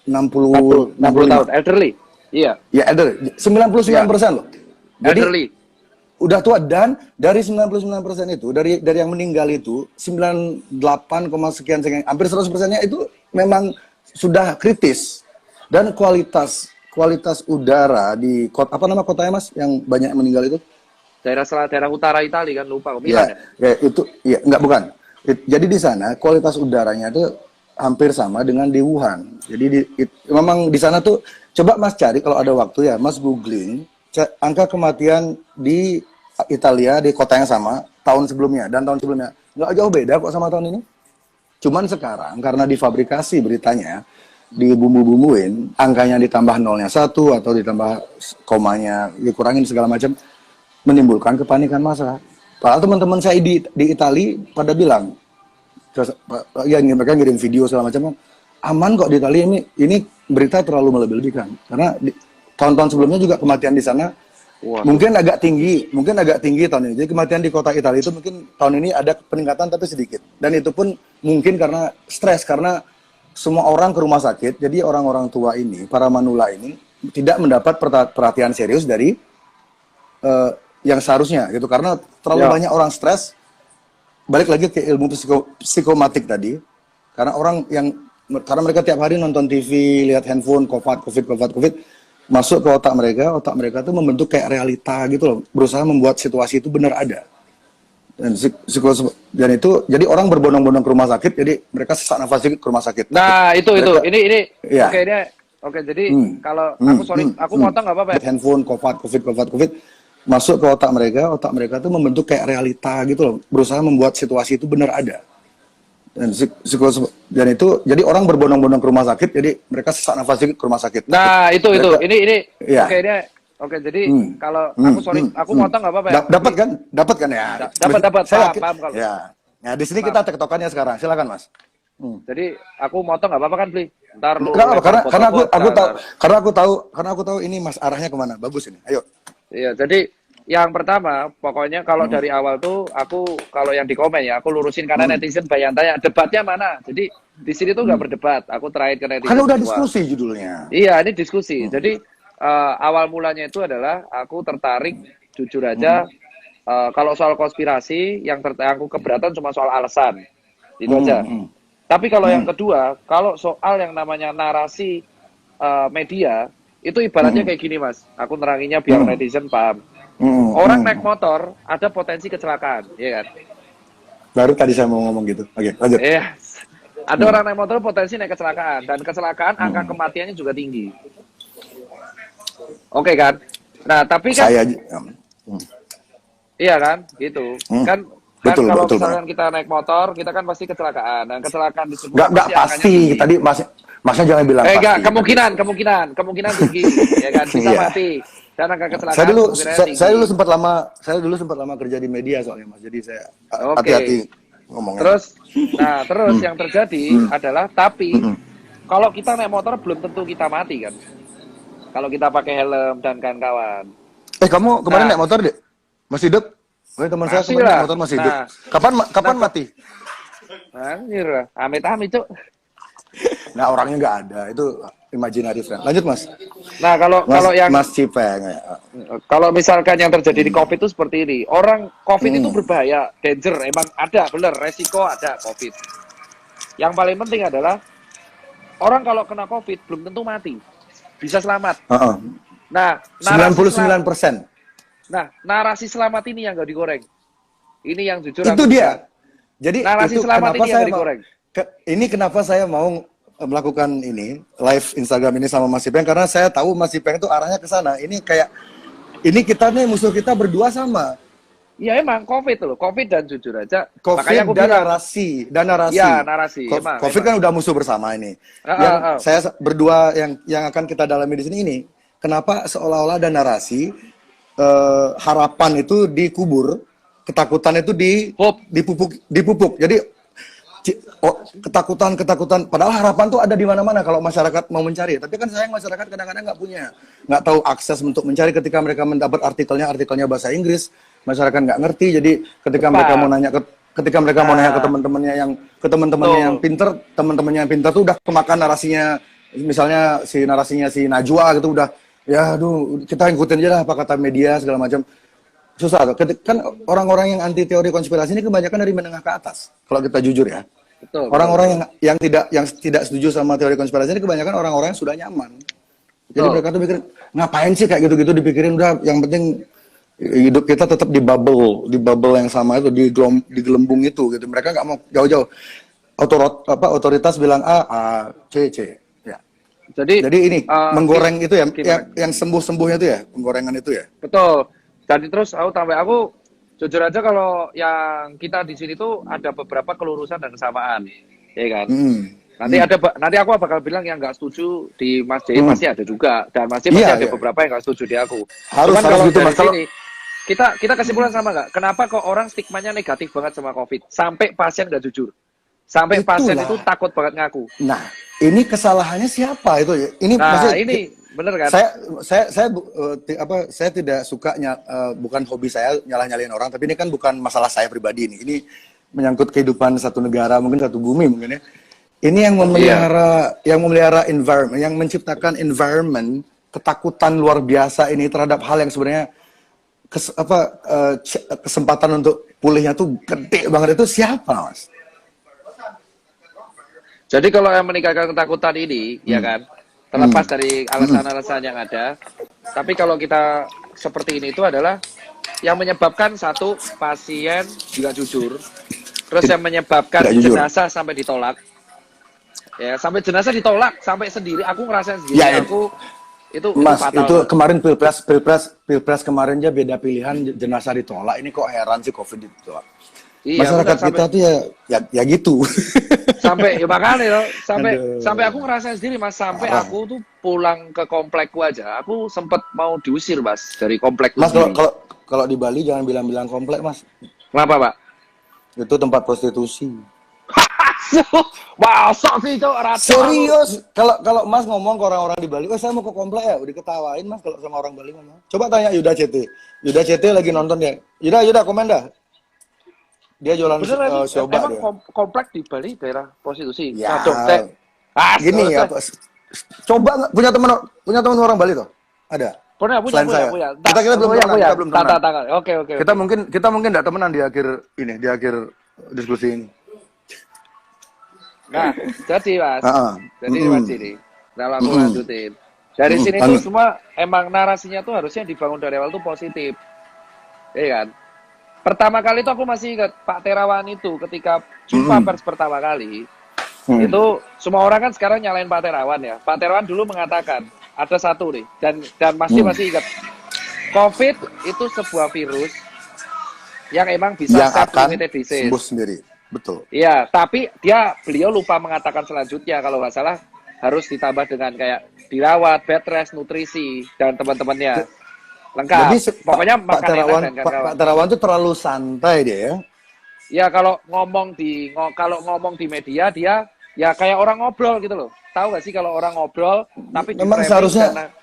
40, 60 tahun, 65. elderly. Iya, Ya, ada 99% loh. Jadi elderly. udah tua dan dari 99% itu dari yang meninggal itu 98, sekian sekian hampir 100%-nya itu memang sudah kritis dan kualitas udara di kota apa nama kotanya Mas yang banyak meninggal itu? Daerah utara Italia kan, lupa kok, Ya, Milan ya? ya itu ya enggak bukan. Jadi di sana kualitas udaranya itu hampir sama dengan di Wuhan. Jadi memang di sana tuh coba Mas cari kalau ada waktu ya, Mas googling angka kematian di Italia di kota yang sama tahun sebelumnya dan tahun sebelumnya. Nggak jauh beda kok sama tahun ini. Cuman sekarang karena difabrikasi beritanya, dibumbu-bumbuin, angkanya ditambah nolnya 1 atau ditambah komanya dikurangin segala macam, menimbulkan kepanikan massa. Padahal teman-teman saya di Itali pada bilang, ya mereka ngirim video segala macam, aman kok di Itali ini berita terlalu melebih-lebihkan. Karena tahun-tahun sebelumnya juga kematian di sana Wah, mungkin agak tinggi tahun ini. Jadi kematian di kota Italia itu mungkin tahun ini ada peningkatan tapi sedikit. Dan itu pun mungkin karena stres karena semua orang ke rumah sakit. Jadi orang-orang tua ini, para manula ini tidak mendapat perhatian serius dari yang seharusnya gitu karena terlalu ya. banyak orang stres. Balik lagi ke ilmu psikomatik tadi. Karena karena mereka tiap hari nonton TV, lihat handphone, COVID, masuk ke otak mereka tuh membentuk kayak realita gitu loh, berusaha membuat situasi itu benar ada. Dan itu jadi orang berbondong-bondong ke rumah sakit, jadi mereka sesak nafas ke rumah sakit. Nah, itu. Mereka, Ini. ya. Oke, jadi kalau aku motong nggak apa-apa ya? Handphone, COVID, masuk ke otak mereka tuh membentuk kayak realita gitu loh, berusaha membuat situasi itu benar ada. Dan itu jadi orang berbondong-bondong ke rumah sakit, jadi mereka sesak nafas ke rumah sakit. Nah, itu. Mereka, Ini. ya. Oke, jadi kalau aku motong nggak apa-apa ya? Dapat kan ya? Dapat. Saya Paham kalau. ya. Nah, di sini kita tektokannya sekarang. Silakan, Mas. Jadi aku motong nggak apa-apa kan, Pli? Ntar lu Kenapa? potong. Karena aku tahu ini Mas arahnya kemana. Bagus ini. Ayo. Iya, jadi yang pertama, pokoknya kalau dari awal tuh aku kalau yang di komen ya, aku lurusin karena netizen banyak tanya debatnya mana. Jadi di sini tuh nggak berdebat. Aku terakhir ke netizen. Kan udah semua. diskusi judulnya. Iya, ini diskusi. Jadi awal mulanya itu adalah aku tertarik jujur aja kalau soal konspirasi yang aku keberatan cuma soal alasan. Itu aja. Tapi kalau yang kedua, kalau soal yang namanya narasi media itu ibaratnya kayak gini, Mas. Aku neranginnya biar netizen paham. Orang naik motor ada potensi kecelakaan, ya kan? Baru tadi saya mau ngomong gitu. Oke, lanjut. Iya. Ada orang naik motor potensi naik kecelakaan dan kecelakaan angka kematiannya juga tinggi. Oke kan? Nah, tapi kan iya kan? Gitu. Kan betul, kalau betul misalkan kita naik motor, kita kan pasti kecelakaan. Dan kecelakaan disebut nggak pasti. Tadi masnya jangan bilang pasti. enggak, kemungkinan tinggi, ya kan? Bisa mati. Dan angka kecelakaan saya dulu sempat lama kerja di media soalnya Mas. Jadi saya hati-hati ngomongnya. Terus yang terjadi adalah kalau kita naik motor belum tentu kita mati kan. Kalau kita pakai helm dan kawan-kawan. Kamu kemarin naik motor deh? Masih hidup? Teman saya kemarin naik motor masih hidup. Kapan mati? Anjir, amit-amit, Cuk. Nah, orangnya nggak ada. Itu imaginary friend. Lanjut, Mas. Nah, kalau yang Mas Cipeng. Kalau misalkan yang terjadi di COVID itu seperti ini. Orang COVID itu berbahaya, danger, emang ada, bener, resiko ada COVID. Yang paling penting adalah orang kalau kena COVID belum tentu mati. Bisa selamat. Nah, 99%. Narasi selamat ini yang nggak digoreng. Ini yang jujur. Itu dia. Jadi narasi itu selamat kenapa ini yang digoreng. Ini kenapa saya mau melakukan ini live Instagram ini sama Mas Ipeng karena saya tahu Mas Ipeng itu arahnya ke sana. Ini kita nih musuh kita berdua sama. Ya emang COVID loh, COVID dan jujur aja. Makanya COVID aku dan bilang, narasi, dan narasi. ya narasi. Emang, COVID kan udah musuh bersama ini. Yang saya berdua yang akan kita dalami di sini ini, kenapa seolah-olah ada narasi harapan itu dikubur, ketakutan itu dipupuk. Jadi ketakutan, padahal harapan tuh ada di mana-mana kalau masyarakat mau mencari. Tapi kan sayang masyarakat kadang-kadang nggak tahu akses untuk mencari. Ketika mereka mendapat artikelnya bahasa Inggris, masyarakat nggak ngerti. Jadi ketika mereka mau nanya ke teman-temannya yang pinter, teman-temannya yang pinter tuh udah kemakan narasinya. Misalnya narasinya si Najwa gitu udah, ya aduh kita ikutin aja lah apa kata media segala macam. Susah tuh. Kan orang-orang yang anti teori konspirasi ini kebanyakan dari menengah ke atas. Kalau kita jujur ya. Betul. Orang-orang yang tidak setuju sama teori konspirasi ini kebanyakan orang-orang yang sudah nyaman. Jadi mereka tuh mikir, ngapain sih kayak gitu-gitu dipikirin, udah yang penting hidup kita tetap di bubble yang sama itu, di gelembung itu gitu. Mereka nggak mau jauh-jauh. Otoritas bilang A, C. Ya. Jadi ini menggoreng itu ya, yang sembuh-sembuhnya itu ya, penggorengan itu ya. Betul. Jadi terus aku jujur aja kalau yang kita di sini tuh ada beberapa kelurusan dan kesamaan, ya kan? Nanti aku bakal bilang yang nggak setuju di Mas J pasti ada juga, dan Mas J pasti ada beberapa yang nggak setuju di aku. Cuman kalau gitu, dari sini kita kesimpulan sama nggak? Kenapa kok orang stigmanya negatif banget sama COVID? Sampai pasien nggak jujur, sampai pasien itu takut banget ngaku. Nah, ini kesalahannya siapa itu? Ini bener kan? Saya tidak suka bukan hobi saya nyalah-nyalain orang, tapi ini kan bukan masalah saya pribadi ini. Ini menyangkut kehidupan satu negara, mungkin satu bumi mungkin ya. Ini yang memelihara environment, yang menciptakan environment ketakutan luar biasa ini terhadap hal yang sebenarnya kesempatan untuk pulihnya tuh gede banget, itu siapa, Mas? Jadi kalau yang meningkatkan ketakutan ini, ya kan, terlepas dari alasan-alasan yang ada, tapi kalau kita seperti ini itu adalah yang menyebabkan satu pasien juga jujur, terus yang menyebabkan jenazah sampai ditolak, ya sampai jenazah ditolak, sampai sendiri, aku ngerasain sendiri, ya, itu Mas, fatal. itu kemarin pilpres kemarin aja beda pilihan, jenazah ditolak, ini kok heran sih COVID ditolak. Iya, masyarakat kita tuh ya gitu. Sampai ya makanya sampai aku ngerasain sendiri, Mas, sampai aku tuh pulang ke komplekku aja, aku sempet mau diusir, Mas, dari komplekku. Mas, kalau di Bali jangan bilang komplek, Mas. Kenapa, Pak? Itu tempat prostitusi. Masa sih, Cok? Serius? Kalau Mas ngomong ke orang-orang di Bali, saya mau ke komplek ya, udah ketawain, Mas, kalau sama orang Bali ngomong. Coba tanya Yuda CT lagi nonton ya. Yuda komen dah. Dia jualan coba dia. Komplek di Bali daerah prostitusi. Ya. Gini ya, coba punya teman orang Bali tuh? Ada? Punya. Kita belum temenan. Oke. Kita mungkin enggak temenan di akhir diskusi ini. Nah, jadi Mas. Jadi Mas ini. Nah, aku lanjutin. Dari sini tuh semua emang narasinya tuh harusnya dibangun dari awal tuh positif. Iya kan? Pertama kali itu aku masih ingat Pak Terawan itu ketika jumpa pers pertama kali, itu semua orang kan sekarang nyalain Pak Terawan ya. Pak Terawan dulu mengatakan ada satu nih, dan masih ingat, COVID itu sebuah virus yang emang bisa self-limited disease. Sembuh sendiri, betul. Iya, tapi beliau lupa mengatakan selanjutnya kalau nggak salah harus ditambah dengan kayak dirawat, bed rest, nutrisi dan teman-temannya. Lengkap. Jadi, pokoknya Pak Terawan itu terlalu santai dia ya. Ya kalau ngomong di media dia ya kayak orang ngobrol gitu loh. Tahu gak sih kalau orang ngobrol tapi memang seharusnya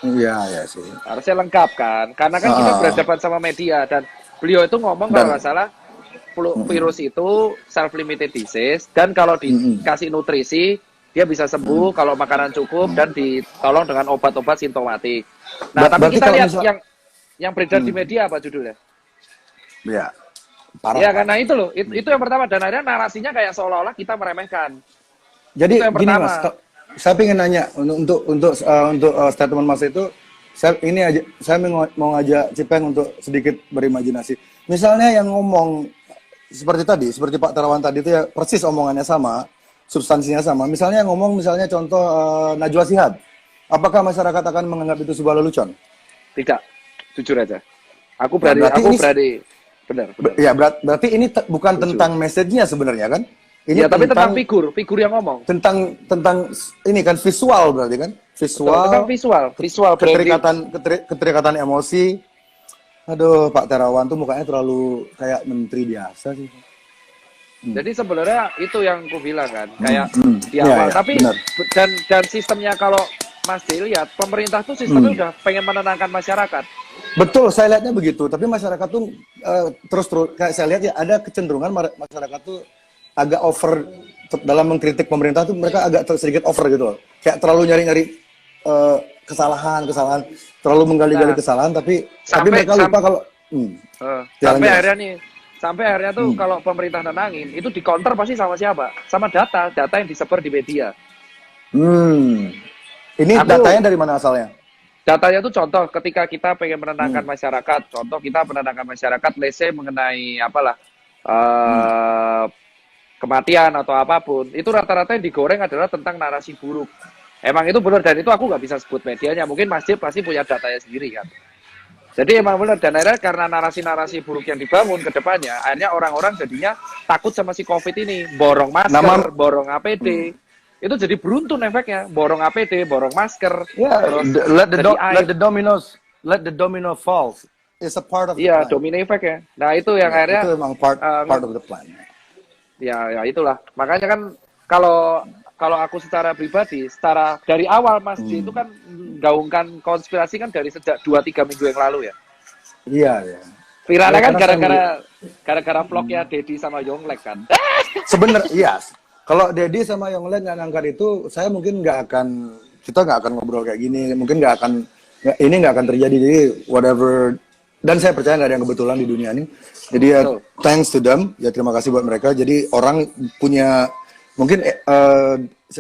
iya sih. Harusnya lengkap kan. Karena kan kita berhadapan sama media dan beliau itu ngomong kalau nggak salah virus itu self limited disease dan kalau dikasih nutrisi dia bisa sembuh kalau makanan cukup dan ditolong dengan obat-obat simptomatik. Nah, tapi kita lihat yang beredar di media apa judulnya? Ya, parah. Ya, karena itu loh, itu yang pertama. Dan akhirnya narasinya kayak seolah-olah kita meremehkan. Jadi gini Mas, saya ingin nanya untuk statement Mas itu, saya mau ngajak Cipeng untuk sedikit berimajinasi. Misalnya yang ngomong seperti Pak Terawan tadi itu ya persis omongannya sama. Substansinya sama. Misalnya contoh Najwa Shihab. Apakah masyarakat akan menganggap itu sebuah lelucon? Tidak. Jujur aja. Aku berani Benar. Ya berarti ini bukan Setuju. tentang message-nya sebenarnya kan? Ini Ya, tapi tentang figur yang ngomong. tentang ini kan visual berarti kan? Betul, tentang visual branding. Keterikatan emosi. Aduh, Pak Terawan tuh mukanya terlalu kayak menteri biasa sih. Jadi sebenarnya itu yang aku bilang kan, kayak di Iya, awal. iya, Tapi benar. dan sistemnya kalau Mas D lihat, pemerintah tuh sistemnya udah pengen menenangkan masyarakat. Betul, saya lihatnya begitu. Tapi masyarakat tuh terus kayak saya lihat ya ada kecenderungan masyarakat tuh agak over dalam mengkritik pemerintah tuh mereka agak sedikit over gitu loh. Kayak terlalu nyari-nyari kesalahan, terlalu menggali-gali kesalahan tapi mereka lupa kalau sampai akhirnya tuh kalau pemerintah nenangin, itu di counter pasti sama siapa? Sama data yang disebar di media. Ini datanya dari mana asalnya? Datanya tuh contoh ketika kita pengen menenangkan masyarakat, contoh kita menenangkan masyarakat, let's say mengenai apalah kematian atau apapun, itu rata-rata yang digoreng adalah tentang narasi buruk. Emang itu benar, dan itu aku nggak bisa sebut medianya, mungkin Mas Jip pasti punya datanya sendiri kan. Jadi emang benar, dan akhirnya karena narasi-narasi buruk yang dibangun ke depannya, akhirnya orang-orang jadinya takut sama si COVID ini, borong masker, borong APD. Itu jadi beruntun efeknya, borong APD, borong masker. Terus let the domino falls. It's a part of the plan. Domino effect ya. Nah, itu yang akhirnya itu memang part of the plan. Ya itulah. Makanya kan kalau aku secara pribadi, dari awal Mas J itu kan gaungkan konspirasi kan dari sejak 2-3 minggu yang lalu ya. Iya. Viralnya kan gara-gara vlognya Dedi sama Yonglek kan. Sebenarnya iya. Kalau Dedi sama Yonglek nggak ngangkat itu, kita nggak akan ngobrol kayak gini. Mungkin ini nggak akan terjadi. Jadi whatever. Dan saya percaya nggak ada yang kebetulan di dunia ini. Jadi ya thanks to them. Ya terima kasih buat mereka. Jadi orang punya mungkin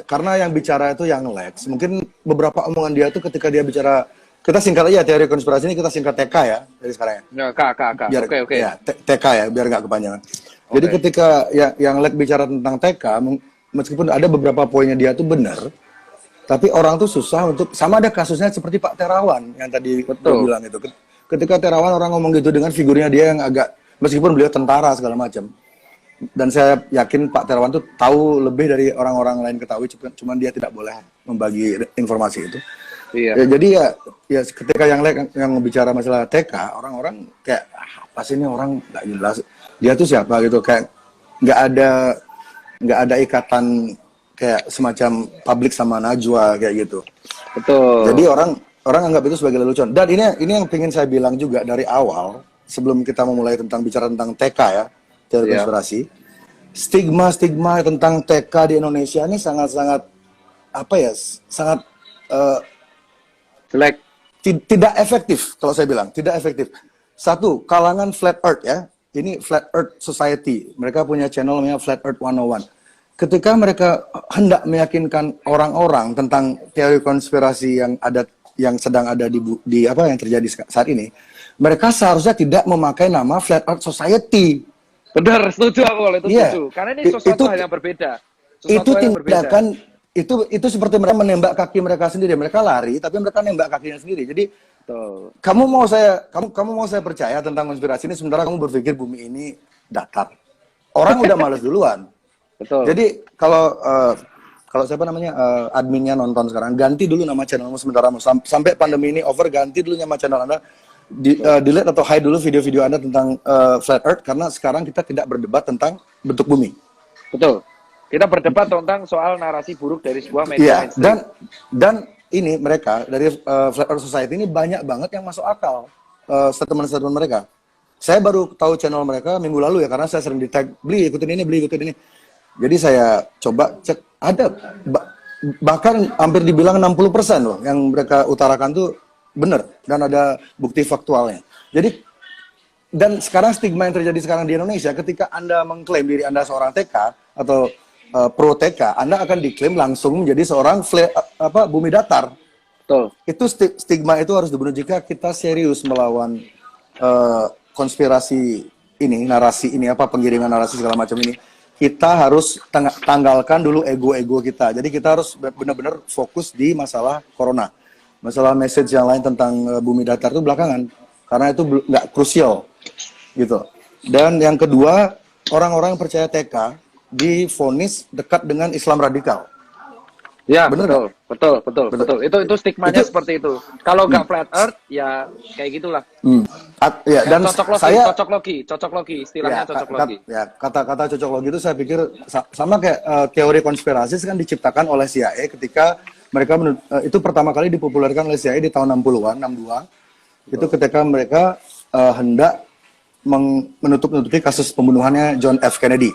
karena yang bicara itu yang Lex, mungkin beberapa omongan dia tuh ketika dia bicara, kita singkat aja teori konspirasi ini, kita singkat TK ya dari sekarang ya. Oke. Ya, TK ya, biar nggak kepanjangan. Jadi ketika yang Lex bicara tentang TK, meskipun ada beberapa poinnya dia tuh benar, tapi orang tuh susah untuk, sama ada kasusnya seperti Pak Terawan yang tadi gue bilang itu. Ketika Terawan orang ngomong gitu dengan figurnya dia yang agak, meskipun beliau tentara segala macam. Dan saya yakin Pak Terawan tuh tahu lebih dari orang-orang lain ketahui, cuman dia tidak boleh membagi informasi itu. Iya. Ya, jadi ya ketika yang bicara masalah TK, orang-orang kayak apa sih ini orang nggak jelas. Dia tuh siapa gitu, kayak nggak ada ikatan kayak semacam publik sama Najwa kayak gitu. Betul. Jadi orang anggap itu sebagai lelucon. Dan ini yang ingin saya bilang juga dari awal sebelum kita memulai bicara tentang TK ya. Teori konspirasi, stigma tentang TK di Indonesia ini sangat jelek, tidak efektif. Kalau saya bilang tidak efektif. Satu, kalangan Flat Earth ya, ini Flat Earth Society, mereka punya channel namanya Flat Earth 101. Ketika mereka hendak meyakinkan orang-orang tentang teori konspirasi yang sedang ada di apa yang terjadi saat ini, mereka seharusnya tidak memakai nama Flat Earth Society. Benar, setuju aku kalau itu setuju. Karena ini sesuatu hal yang berbeda. Itu seperti mereka menembak kaki mereka sendiri. Mereka lari, tapi mereka nembak kakinya sendiri. Jadi kamu mau saya percaya tentang konspirasi ini, sementara kamu berpikir bumi ini datar. Orang udah males duluan. Betul. Jadi kalau siapa namanya adminnya nonton sekarang, ganti dulu nama channelmu sementara sampai pandemi ini over, ganti dulu nama channel Anda. Delete atau hide dulu video-video Anda tentang Flat Earth, karena sekarang kita tidak berdebat tentang bentuk bumi. Betul. Kita berdebat tentang soal narasi buruk dari sebuah media. Iya, dan ini mereka dari Flat Earth Society ini banyak banget yang masuk akal statement-statement mereka. Saya baru tahu channel mereka minggu lalu ya, karena saya sering di-tag, beli ikutin ini. Jadi saya coba cek, ada bahkan hampir dibilang 60% loh yang mereka utarakan tuh benar, dan ada bukti faktualnya. Jadi, dan sekarang stigma yang terjadi sekarang di Indonesia, ketika Anda mengklaim diri Anda seorang TK atau pro TK, Anda akan diklaim langsung menjadi seorang bumi datar. Betul. Itu stigma itu harus dibunuh jika kita serius melawan konspirasi ini, narasi ini, penggiringan narasi segala macam ini. Kita harus tanggalkan dulu ego-ego kita. Jadi kita harus benar-benar fokus di masalah corona. Masalah message yang lain tentang bumi datar itu belakangan, karena itu nggak krusial gitu. Dan yang kedua, orang-orang yang percaya TK divonis dekat dengan Islam radikal. Ya, Bener betul, betul, betul, betul. Itu stigmanya Itu- seperti itu. Kalau nggak flat earth, ya kayak gitulah. Ya, dan cocok logi, saya cocok logi, istilahnya cocok logi. kata-kata cocok logi itu saya pikir sama kayak teori konspirasi kan diciptakan oleh CIA ketika mereka itu pertama kali dipopulerkan oleh CIA di tahun 60-an, 62. Itu ketika mereka hendak menutup-nutupi kasus pembunuhannya John F. Kennedy.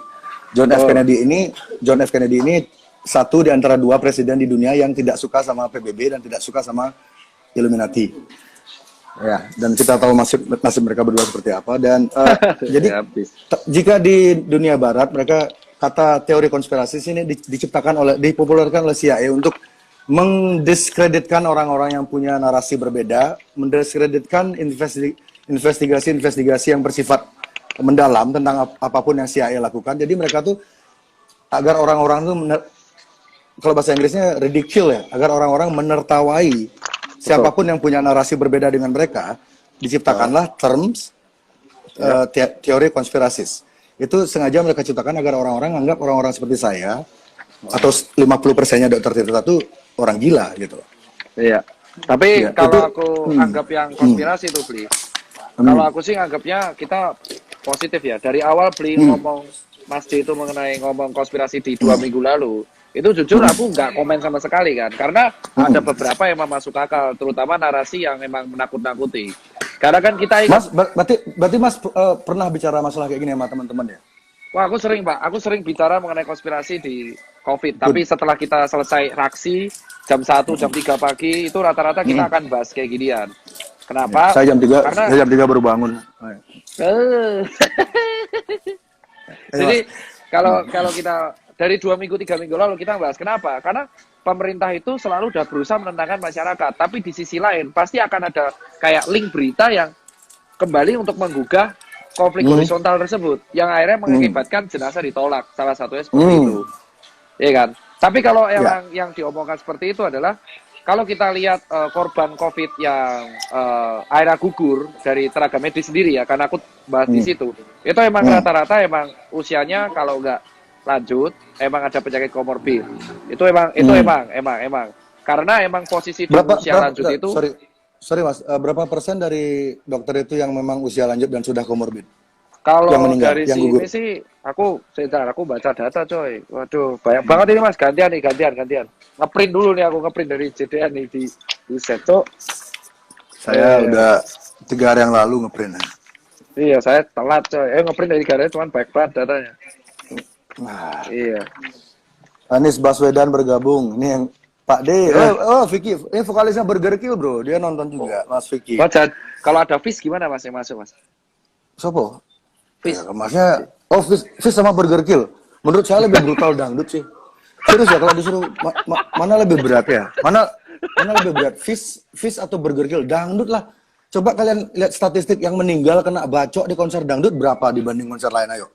John F. Kennedy ini satu di antara dua presiden di dunia yang tidak suka sama PBB dan tidak suka sama Illuminati. Ya, dan kita tahu nasib mereka berdua seperti apa. Dan jadi jika di dunia Barat mereka kata teori konspirasi ini dipopulerkan oleh CIA untuk mendiskreditkan orang-orang yang punya narasi berbeda, mendiskreditkan investigasi-investigasi yang bersifat mendalam tentang apapun yang CIA lakukan. Jadi mereka tuh agar orang-orang tuh kalau bahasa Inggrisnya ridicule ya, agar orang-orang menertawai siapapun yang punya narasi berbeda dengan mereka, diciptakanlah terms teori konspirasis. Itu sengaja mereka ciptakan agar orang-orang anggap orang-orang seperti saya atau 50%-nya Dr. Tirta itu orang gila gitu. Iya. Tapi Ya, kalau itu- aku anggap yang konspirasi itu, Bli. Kalau aku sih anggapnya kita positif ya. Dari awal Bli ngomong Mas D itu mengenai ngomong konspirasi di 2 minggu lalu, itu jujur aku nggak komen sama sekali kan. Karena ada beberapa yang masuk akal, terutama narasi yang memang menakut-nakuti. Karena kan kita ingat, Mas, berarti Mas pernah bicara masalah kayak gini sama teman-teman ya? wah aku sering Pak, aku sering bicara mengenai konspirasi di COVID. Tapi setelah kita selesai raksi, jam 1, jam 3 pagi, itu rata-rata kita akan bahas kayak ginian. Kenapa? Saya jam 3, Karena saya jam 3 baru bangun. Jadi kalau kita dari 2 minggu 3 minggu lalu kita bahas kenapa? Karena pemerintah itu selalu udah berusaha menenangkan masyarakat, tapi di sisi lain pasti akan ada kayak link berita yang kembali untuk menggugah konflik horizontal tersebut, yang akhirnya mengakibatkan jenazah ditolak. Salah satunya seperti itu, iya kan? Tapi kalau yang diomongkan seperti itu adalah kalau kita lihat korban COVID yang akhirnya gugur dari tenaga medis sendiri ya, karena aku bahas di situ, itu emang rata-rata emang usianya kalau nggak lanjut, emang ada penyakit komorbid. Itu emang karena emang posisi di usia lanjut itu. Sorry Mas, berapa persen dari dokter itu yang memang usia lanjut dan sudah komorbid? Kalau yang meninggal, dari yang sini gugur? sih, aku baca data coy. Waduh, banyak banget ini Mas. Gantian. Ngeprint dulu nih, aku ngeprint dari JDN nih di set tuh. Saya udah 3 hari yang lalu ngeprint. Iya, saya telat coy. Ngeprint dari 3 hari cuman baik banget datanya. Nah, Iya. Anies Baswedan bergabung. Ini yang Pak D. Vicky. Ini vokalisnya Burger Kill bro. Dia nonton juga, Mas Vicky. Kalau ada Fish gimana Mas yang masuk Mas? Sopo? Fish. Ya, Masnya, Fish sama Burger Kill. Menurut saya lebih brutal dangdut sih. Serius ya, kalau disuruh mana lebih berat ya? Mana lebih berat? Fish atau Burger Kill? Dangdut lah. Coba kalian lihat statistik yang meninggal kena bacok di konser dangdut berapa dibanding konser lain, ayo.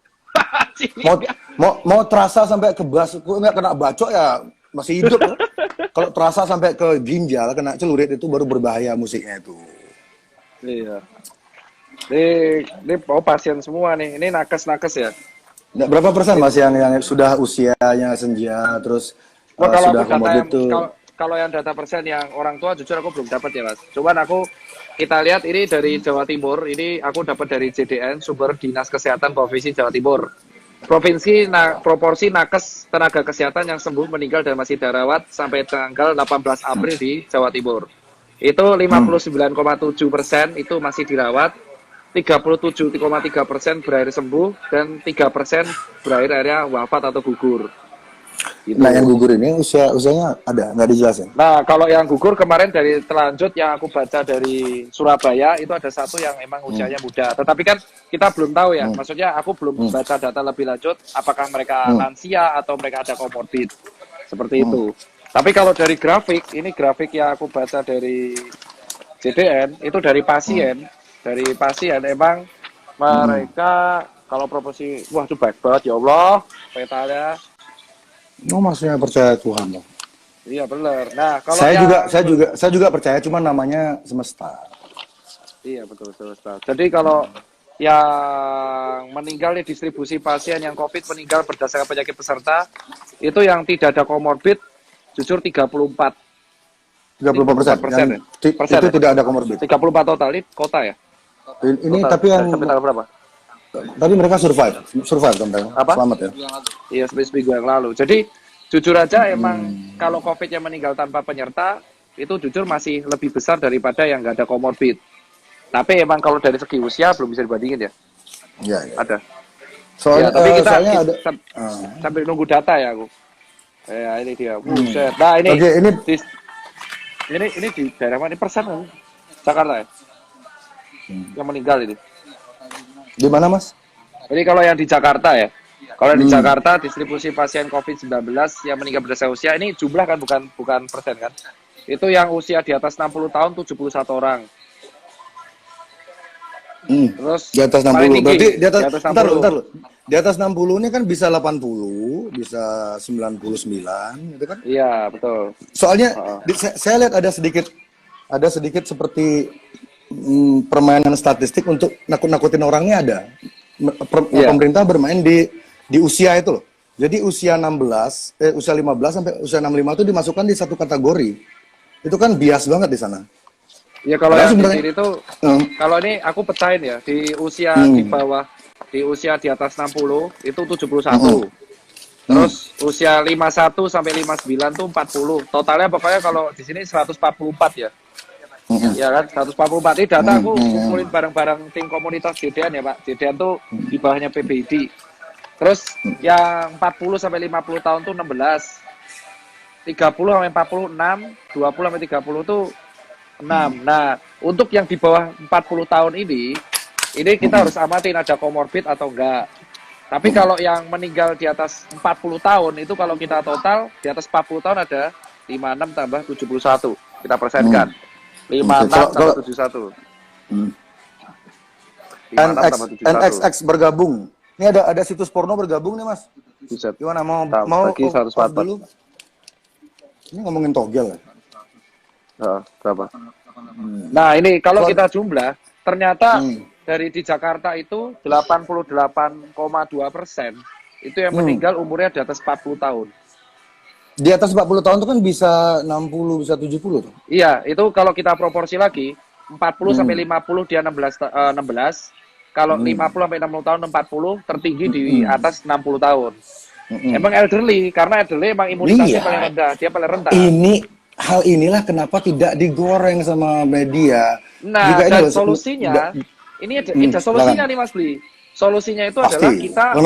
Mau terasa sampai ke nggak kena bacok ya masih hidup ya. Kalau terasa sampai ke ginjal kena celurit itu baru berbahaya musiknya itu. Iya. Ini pasien semua nih. Ini nakes ya. Nah, berapa persen Mas yang sudah usianya senja terus Kalau sudah aku data komorbid itu? kalau yang data persen yang orang tua jujur aku belum dapat ya Mas. Cuman kita lihat ini dari Jawa Timur. Ini aku dapat dari JDN, sumber Dinas Kesehatan Provinsi Jawa Timur. Proporsi nakes tenaga kesehatan yang sembuh, meninggal dan masih dirawat sampai tanggal 18 April di Jawa Timur. Itu 59,7% itu masih dirawat, 37,3% berakhir sembuh, dan 3% berakhir akhirnya wafat atau gugur. Gitu. Nah yang gugur ini usianya ada nggak dijelasin? Nah kalau yang gugur kemarin dari telanjut yang aku baca dari Surabaya itu ada satu yang emang usianya muda. Tetapi kan kita belum tahu ya, maksudnya aku belum baca data lebih lanjut apakah mereka lansia atau mereka ada komorbid seperti itu. Tapi kalau dari grafik, ini grafik yang aku baca dari JDN itu dari pasien, emang mereka kalau proporsi, wah itu baik banget ya Allah petanya. Maksudnya percaya Tuhan loh. Iya benar. Nah kalau saya juga percaya, cuma namanya semesta. Iya betul. Jadi kalau yang meninggal di distribusi pasien yang COVID meninggal berdasarkan penyakit peserta itu yang tidak ada komorbid jujur 34. 34%. Yang Persen itu ya? tidak ada komorbid. 34 total ini kota ya. Ini Total, tapi yang sampai tanggal berapa? tadi mereka survive kan mereka? Apa? Selamat ya. Iya, seminggu yang lalu. Jadi jujur aja emang kalau COVID yang meninggal tanpa penyerta itu jujur masih lebih besar daripada yang nggak ada komorbid. Tapi emang kalau dari segi usia belum bisa dibandingin ya. Iya, iya. Ada. Soalnya, Ya, tapi kita soalnya ada sambil nunggu data ya aku. Ya ini dia. Buset. Nah ini Oke, ini di daerah mana? Ini persen kan? Jakarta ya. Yang meninggal ini. di mana, Mas? Jadi kalau yang di Jakarta ya. Kalau di Jakarta distribusi pasien COVID-19 yang meninggal berdasarkan usia ini jumlah kan bukan persen kan. Itu yang usia di atas 60 tahun 71 orang. Terus Di atas 60. paling tinggi, Berarti di atas, di atas 60. bentar loh. Di atas 60 ini kan bisa 80, bisa 99 gitu kan? Iya, betul. Soalnya saya lihat ada sedikit seperti permainan statistik untuk nakut-nakutin orangnya ada. Iya. Pemerintah bermain di usia itu loh. Jadi usia 15 sampai usia 65 itu dimasukkan di satu kategori. Itu kan bias banget di sana. Ya kalau Padahal yang di sebenarnya- sini tuh, kalau ini aku pecahin ya, di usia di bawah, di usia di atas 60 itu 71. Terus usia 51 sampai 59 tuh 40. Totalnya pokoknya kalau di sini 144 ya. Ya kan, 144 ini data aku kumpulin bareng-bareng tim komunitas JDN ya Pak. JDN tuh di bawahnya PBID. Terus yang 40 sampai 50 tahun tuh 16. 30 sampai 46, 20 sampai 30 tuh 6. Nah, untuk yang di bawah 40 tahun ini kita harus amatin ada komorbid atau enggak. Tapi kalau yang meninggal di atas 40 tahun itu kalau kita total di atas 40 tahun ada 56 tambah 71. Kita persenkan. 56 tambah 71. 56 tambah 71. NXX bergabung. Ini ada situs porno bergabung nih, Mas. Buset. Gimana mau Bagi 144. dulu? Ini ngomongin togel ya. Berapa? Nah ini kalau kita jumlah ternyata dari di Jakarta itu 88,2% itu yang meninggal umurnya di atas 40 tahun. Di atas 40 tahun itu kan bisa 60, bisa 70 tuh. Iya, itu kalau kita proporsi lagi 40 sampai 50 dia 16. Kalau 50 sampai 60 tahun 40 tertinggi di atas 60 tahun. Emang elderly karena elderly emang imunitasnya paling rendah, dia paling rendah. Hal inilah kenapa tidak digoreng sama media. Nah, Juga dan solusinya ini ada solusinya nih Mas Bli. Solusinya itu pasti. adalah kita Kalau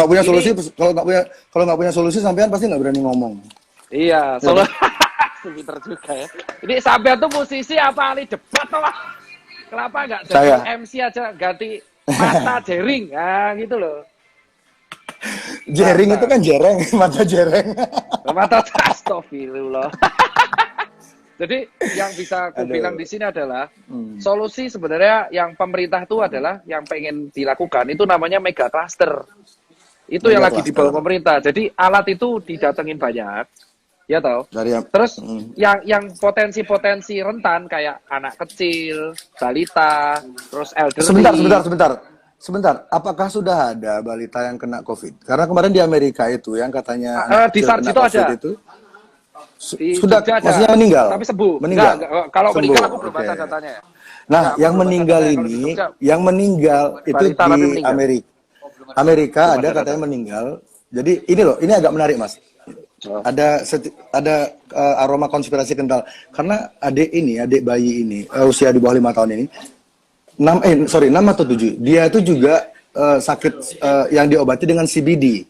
nggak punya solusi sampean pasti nggak berani ngomong. Iya, pinter juga ya. Ini sampean tuh musisi apa ahli debat toh? Kenapa nggak jadi MC aja ganti mata jering? Nah, gitu loh. Jering itu kan jereng, mata jereng. Mata astagfirullah. Jadi yang bisa aku bilang di sini adalah solusi sebenarnya yang pemerintah itu adalah yang pengen dilakukan itu namanya mega cluster. Itu yang lagi dibawa pemerintah. Jadi alat itu didatengin banyak. Ya toh. Terus yang potensi-potensi rentan kayak anak kecil, balita, terus elderly. Sebentar, apakah sudah ada balita yang kena COVID? Karena kemarin di Amerika itu yang katanya di SARS itu ada. Itu, sudah maksudnya meninggal. Tapi sembuh. Meninggal. Enggak. Kalau meninggal aku belum baca datanya. Nah, yang meninggal itu di Amerika ada katanya meninggal. Jadi ini loh, ini agak menarik Mas. Ada aroma konspirasi kental karena adik bayi ini usia di bawah 5 tahun ini 6 atau 7. Dia itu juga sakit yang diobati dengan CBD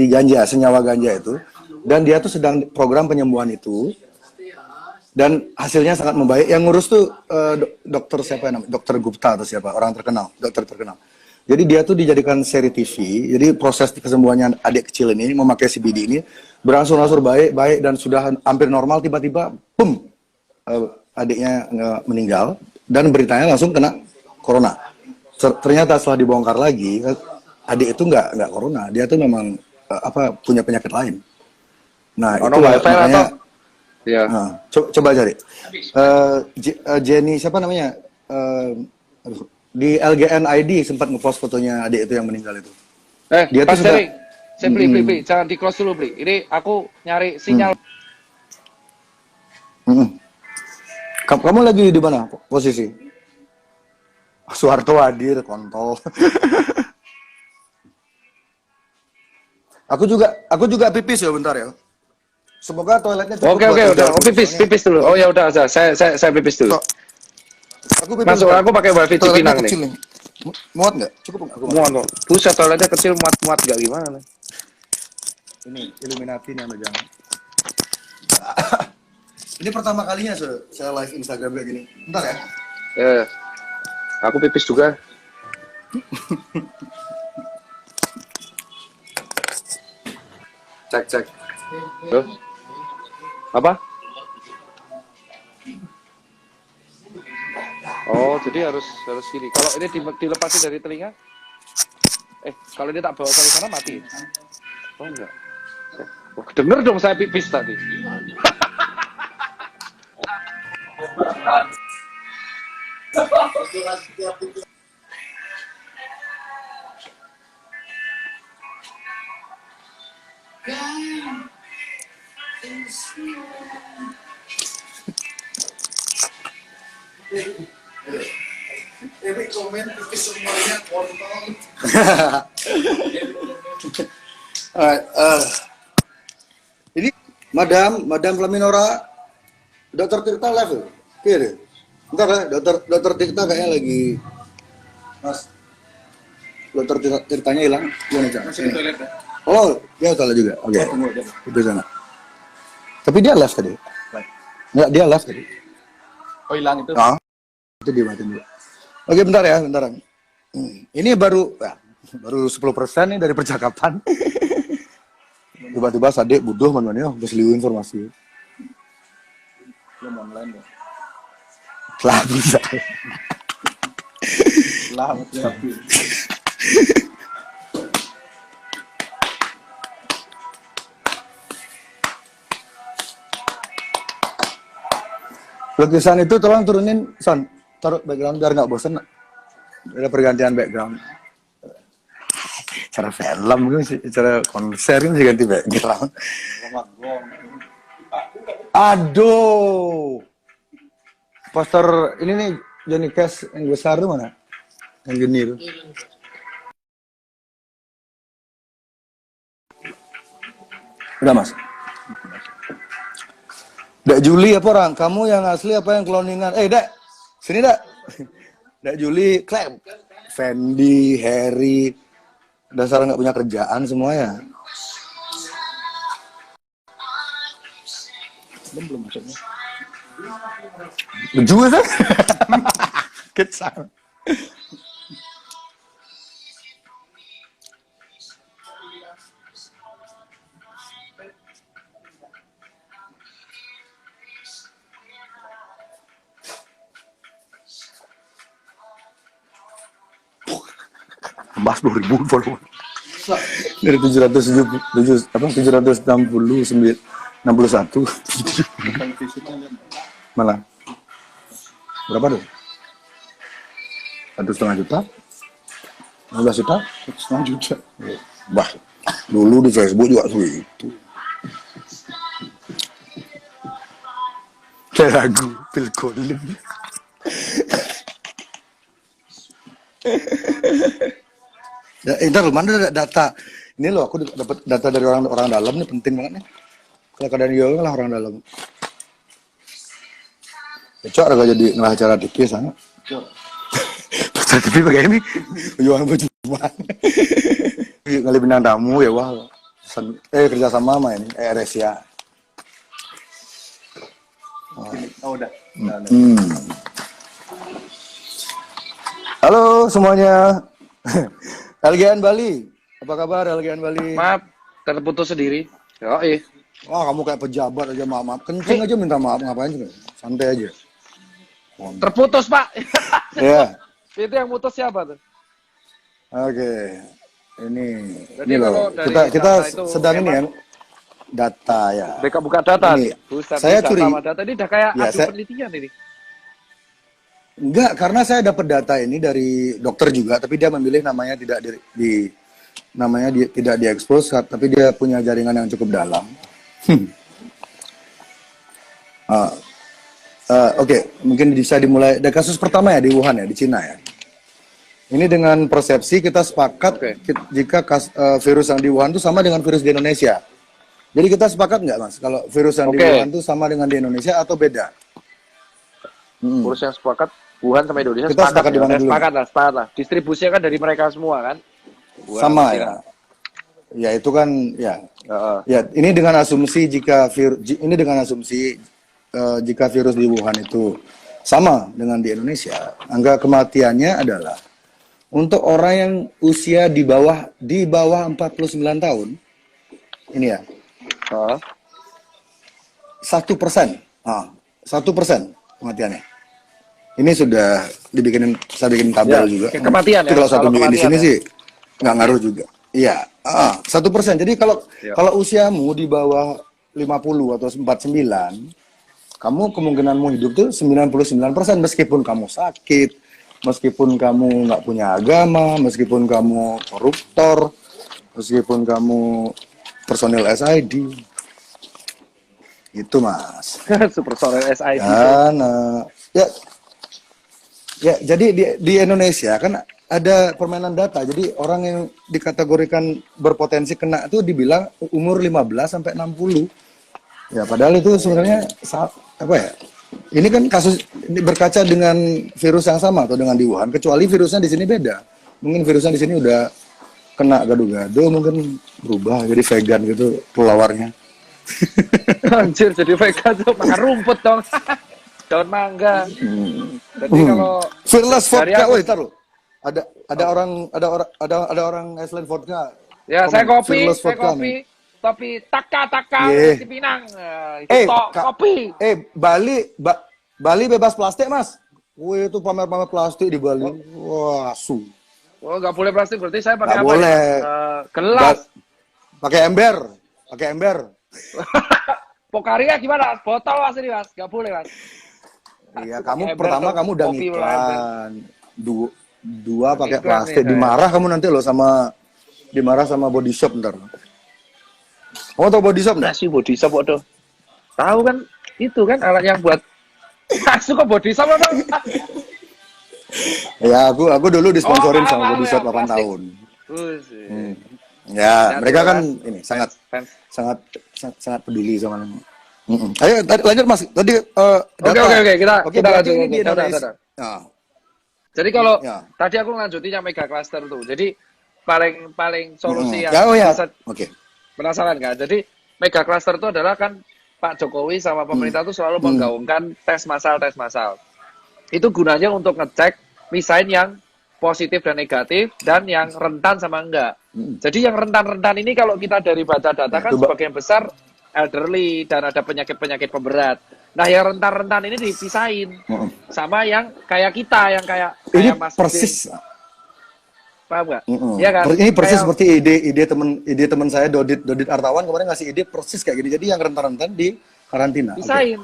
ganja, senyawa ganja itu. Dan dia tuh sedang program penyembuhan itu. Dan hasilnya sangat membaik. Yang ngurus tuh dokter siapa namanya? Dokter Gupta atau siapa? Orang terkenal, dokter terkenal. Jadi dia tuh dijadikan seri TV. Jadi proses kesembuhannya adik kecil ini memakai CBD ini berangsur-angsur baik dan sudah hampir normal, tiba-tiba adiknya meninggal. Dan beritanya langsung kena corona. Ternyata setelah dibongkar lagi, adik itu nggak corona, dia tuh memang punya penyakit lain. Nah itu makanya. Ya. Nah, coba cari. Jenny siapa namanya? di LGN ID sempat ngepost fotonya adik itu yang meninggal itu. Dia Pas tuh sudah Derek, saya beli, jangan di close dulu beli. Ini aku nyari sinyal. Kamu lagi di mana posisi? Soeharto hadir, kontol. Aku juga pipis ya bentar ya. Semoga toiletnya cukup. Oke, udah. Oh, pipis dulu. Oh ya udah, saya pipis dulu. Aku pipis. Masuk, aku pakai wifi Cipinang nih. Muat nggak? Cukup nggak? Muat kok. Buset, toiletnya kecil, muat nggak gimana? Ini Illuminati nih Anda jangan. Ini pertama kalinya saya live Instagram kayak gini. Bentar ya. Aku pipis juga. Cek. Loh? Apa? Oh, jadi harus gini. Kalau ini dilepasin dari telinga? Kalau ini tak bawa ke sana mati. Oh enggak. Oh, denger dong saya pipis tadi. Ini komen pipis semuanya kontol. Ini Madam Flaminora, Dokter Tirta live. Kira. Bentar ya, Dokter Tirta kayaknya lagi. Mas. Dokter Tirtanya hilang. Gimana, Cak? Masih di toilet ya? Oh, dia toilet juga. Oke. Itu sana. Tapi dia live tadi. Enggak, dia live tadi. Oh, hilang itu. Itu dimatiin dulu. Oke, bentar ya, bentar. Ini baru 10% nih dari percakapan. Tiba-tiba Sadik butuh mana-mana udah seliu informasi. Belum online ya. Lah bisa. Selamat ya. Lukisan itu tolong turunin, Son. Taruh background biar nggak bosen. Ada pergantian background. Cara film gitu, cara konser kan sih ganti background. Aduh. Poster ini nih Johnny Cash yang besar tuh mana? Yang gini tuh. Udah Mas. Dak Juli apa orang? Kamu yang asli apa yang cloningan? Dak, sini Dak. Dak Juli, klaim. Fendi, Harry, dasar nggak punya kerjaan semuanya. Belum masuknya. Lucu kan? Kecil. Mas 2000 follower. Dari 761 malah berapa tuh? 1,5 juta? 15 juta? 1,5 juta. Bah, dulu di Facebook juga segitu. Kayak lagu Phil Collins. Ya, ntar mana data ini loh, aku dapat data dari orang dalam nih, penting banget nih. Kalau keadaan dia lah orang dalam. Cocok ada jadi ngelah acara TV sana. Acara TV pakai ini, jualan baju mana? Ngali bintang tamu ya wah. Kerja sama ini, Resia. Oh udah. Halo semuanya. LGN Bali, apa kabar LGN Bali? Maaf, terputus sendiri. Wah kamu kayak pejabat aja, maaf. Kenceng aja minta maaf, ngapain juga? Santai aja. Terputus Pak. Iya. Itu yang putus siapa tuh? Oke. Ini kalau loh. dari Kita data itu sedang ini ya. emang Data ya. Mereka buka data Ini, nih. Buset, saya data curi. sama data ini udah kayak Ya, adu penelitian ini. Enggak, karena saya dapat data ini dari dokter juga, tapi dia memilih namanya tidak namanya tidak diekspos, tapi dia punya jaringan yang cukup dalam. Oke, mungkin bisa dimulai dari kasus pertama ya di Wuhan ya, di Cina ya. Ini dengan persepsi kita sepakat jika virus yang di Wuhan itu sama dengan virus di Indonesia. Jadi kita sepakat nggak Mas, kalau virus yang di Wuhan itu sama dengan di Indonesia atau beda? Virus yang sepakat Wuhan sama Indonesia Kita sepakat di mana dulu? Sepakat lah. Distribusinya kan dari mereka semua kan. Wuhan Sama ya. Ya itu kan ya. Ya ini dengan asumsi jika jika virus di Wuhan itu sama dengan di Indonesia, angka kematiannya adalah untuk orang yang usia di bawah 49 tahun, ini ya, 1%, 1% kematiannya. Ini sudah saya bikin tabel juga. Kematian ya. Kalau satu minggu di sini sih nggak ngaruh juga. Iya, 1%. Jadi kalau usiamu di bawah 50 atau 49, kamu kemungkinanmu hidup tuh 99%, meskipun kamu sakit, meskipun kamu nggak punya agama, meskipun kamu koruptor, meskipun kamu personil SID. Itu Mas. Personil SID. Dan ya jadi di Indonesia kan ada permainan data. Jadi orang yang dikategorikan berpotensi kena itu dibilang umur 15 sampai 60. Ya padahal itu sebenarnya apa ya? Ini kan kasus berkaca dengan virus yang sama atau dengan di Wuhan, kecuali virusnya di sini beda. Mungkin virusnya di sini udah kena gado-gado, mungkin berubah jadi vegan gitu pelawarnya. Anjir, jadi vegan tuh makan rumput dong. Daun mangga. Jadi kalau Fearless vodka, woi taruh. Ada orang Iceland vodka. Ya, saya kopi, nih. Tapi taka di Pinang. Kopi. Bali bebas plastik, Mas. Wih, itu pamer-pamer plastik di Bali. Wah, asu. Oh, nggak boleh plastik, berarti saya pakai apa? Boleh. Gelas. Pakai ember. Pokaria gimana? Botol Mas ini, Mas. Nggak boleh, Mas. Iya, pertama kamu udah ngiklan. Dua pakai plastik. Dimarah kamu nanti loh dimarah sama Body Shop ntar. Kamu tau Body Shop nggak? Masih Body Shop waduh. Tahu kan itu kan alat yang buat masuk ke Body Shop apa? Ya, aku dulu disponsorin sama Body Shop 8 tahun. Ya, mereka kan ini sangat peduli sama. Ayo lanjut Mas. Tadi Oke, kita lanjut di Indonesia. Jadi kalau tadi aku lanjutin yang mega cluster tuh. Jadi paling solusi yang bisa penasaran kan. Jadi mega cluster itu adalah kan Pak Jokowi sama pemerintah tuh selalu menggaungkan tes massal. Itu gunanya untuk ngecek misalnya yang positif dan negatif dan yang rentan sama enggak. Jadi yang rentan-rentan ini kalau kita dari baca data kan sebagian besar elderly dan ada penyakit-penyakit pemberat. Nah, yang rentan-rentan ini dipisahin sama yang kayak kita, yang kayak Mas persis. Paham nggak? Iya kan? Ini persis seperti ide teman saya Dodit Artawan kemarin ngasih ide persis kayak gini. Jadi yang rentan-rentan di karantina. Pisahin.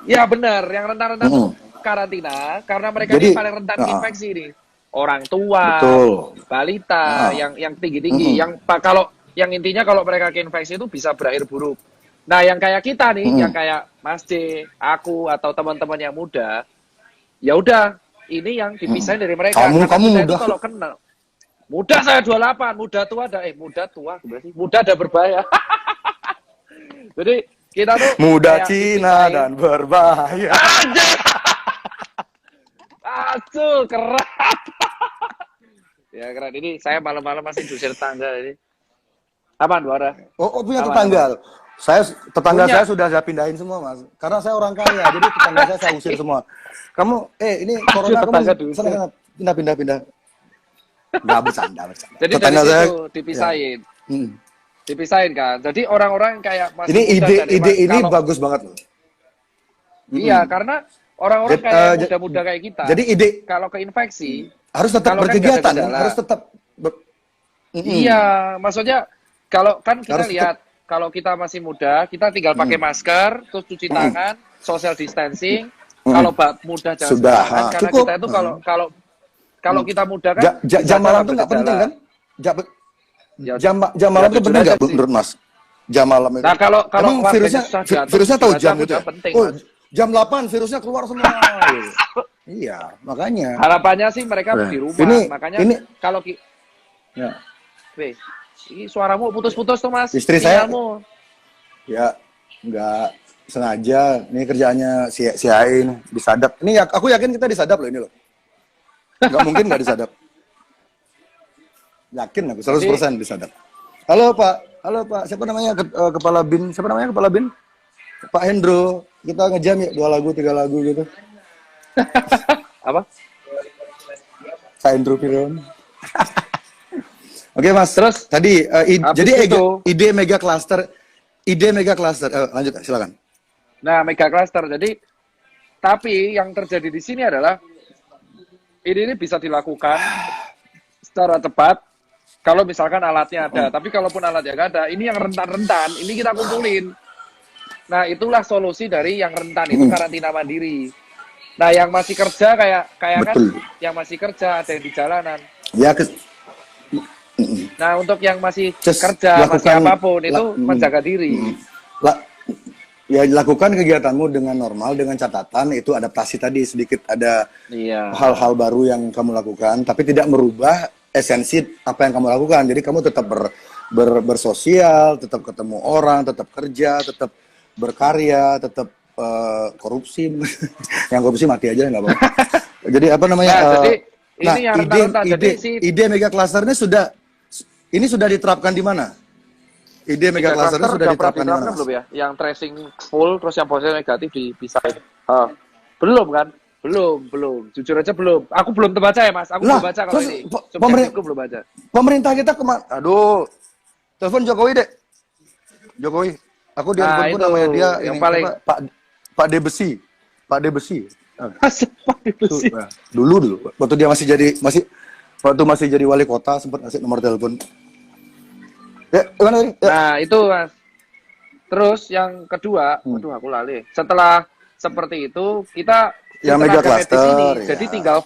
Ya benar, yang rentan-rentan karantina karena mereka ini paling rentan infeksi nih. Orang tua, balita, yang tinggi-tinggi, yang intinya kalau mereka keinfeksi itu bisa berakhir buruk. Nah, yang kayak kita nih, yang kayak Mas C, aku atau teman-teman yang muda, ya udah, ini yang dipisahin dari mereka. Kamu muda. Itu kalau kenal. Muda saya 28, muda tua berarti. Muda ada berbahaya. Jadi, kita tuh muda Cina dan berbahaya. Aduh, keren. Ya, keren. Ini saya malam-malam masih dusir tangga ini. Apaan, Buara? Oh, punya tetangga. Saya sudah saya pindahin semua, Mas. Karena saya orang kaya, jadi tetangga saya usir semua. Kamu, ini corona kamu sana pindah. Nggak bercanda. Jadi tetangga dari situ dipisahin. Ya. Dipisahin kan. Jadi orang-orang kayak Mas ini ide ini bagus banget loh. Iya, karena orang-orang kayak muda-muda kayak kita. Jadi kalau keinfeksi harus tetap berkegiatan, harus tetap. Iya, maksudnya kalau kan kita lihat kalau kita masih muda, kita tinggal pakai masker, terus cuci tangan, social distancing, Kalau mudah jangan Sudah, sembarangan, karena cukup. kita itu kalau kita mudah kan Jam malam tuh nggak penting kan? Ya, Jam malam ya tuh penting jujur nggak aja sih. menurut Mas? Jam malam itu. Nah, kalau Emang keluarganya virusnya susah diatur, virusnya tahu jam jam itu ya? penting, Oh, Mas. jam 8 virusnya keluar semua. Gitu. Iya, makanya. Harapannya sih mereka Nah, di rumah. ini- Makanya ini- kalau Ya. Weh, ini suaramu putus-putus tuh, Mas. Istri saya- Sinyalmu. Ya, nggak sengaja. Ini kerjaannya si AI ini disadap. Ini ya, aku yakin kita disadap loh ini loh. Nggak mungkin nggak disadap. Yakin aku 100% disadap. Halo Pak. Siapa namanya kepala bin? Siapa namanya kepala bin? Pak Hendro. Kita ngejam ya 2 lagu 3 lagu gitu. Apa? Pak Hendro Piron. Oke Mas. Terus, Tadi habis jadi itu, ide mega cluster. Lanjut silakan. nah, mega cluster. Jadi, tapi yang terjadi di sini adalah ini bisa dilakukan secara cepat kalau misalkan alatnya ada. Tapi kalaupun alatnya nggak ada, ini yang rentan-rentan, ini kita kumpulin. Nah, itulah solusi dari yang rentan itu karantina mandiri. Nah, yang masih kerja kayak kan, Betul. yang masih kerja ada yang di jalanan. Ya Nah, untuk yang masih Just kerja, masih lakukan- apapun, itu menjaga diri. ya lakukan kegiatanmu dengan normal dengan catatan itu adaptasi tadi sedikit ada Iya. hal-hal baru yang kamu lakukan tapi tidak merubah esensi apa yang kamu lakukan. Jadi kamu tetap bersosial, tetap ketemu orang, tetap kerja, tetap berkarya, tetap korupsi. Yang korupsi mati aja nggak apa-apa. Jadi apa namanya? Nah, jadi ini yang rentan-rentan. Jadi ide mega cluster ini sudah diterapkan di mana? Ide mega cluster ini sudah diterapkan di mana? belum ya? Yang tracing full terus yang positif negatif dipisahin. Belum kan? Belum. Jujur aja belum. Aku belum terbaca ya, Mas. Aku belum baca kalau terus ini. pemerintah Subjektifku belum baca. pemerintah kita kemana? Aduh, telepon Jokowi deh. Jokowi. Aku di handphone itu namanya dia yang ini paling- apa, Pak Debesi. Pak Debesi. Pak Debesi. Dulu waktu dia masih jadi wali kota sempat ngasih nomor telepon. Ya, gimana tadi? Ya. Nah, itu, Mas. Terus yang kedua, waduh aku lali. Setelah seperti itu, kita Yang tenaga mega medis cluster, ini, ya. jadi tinggal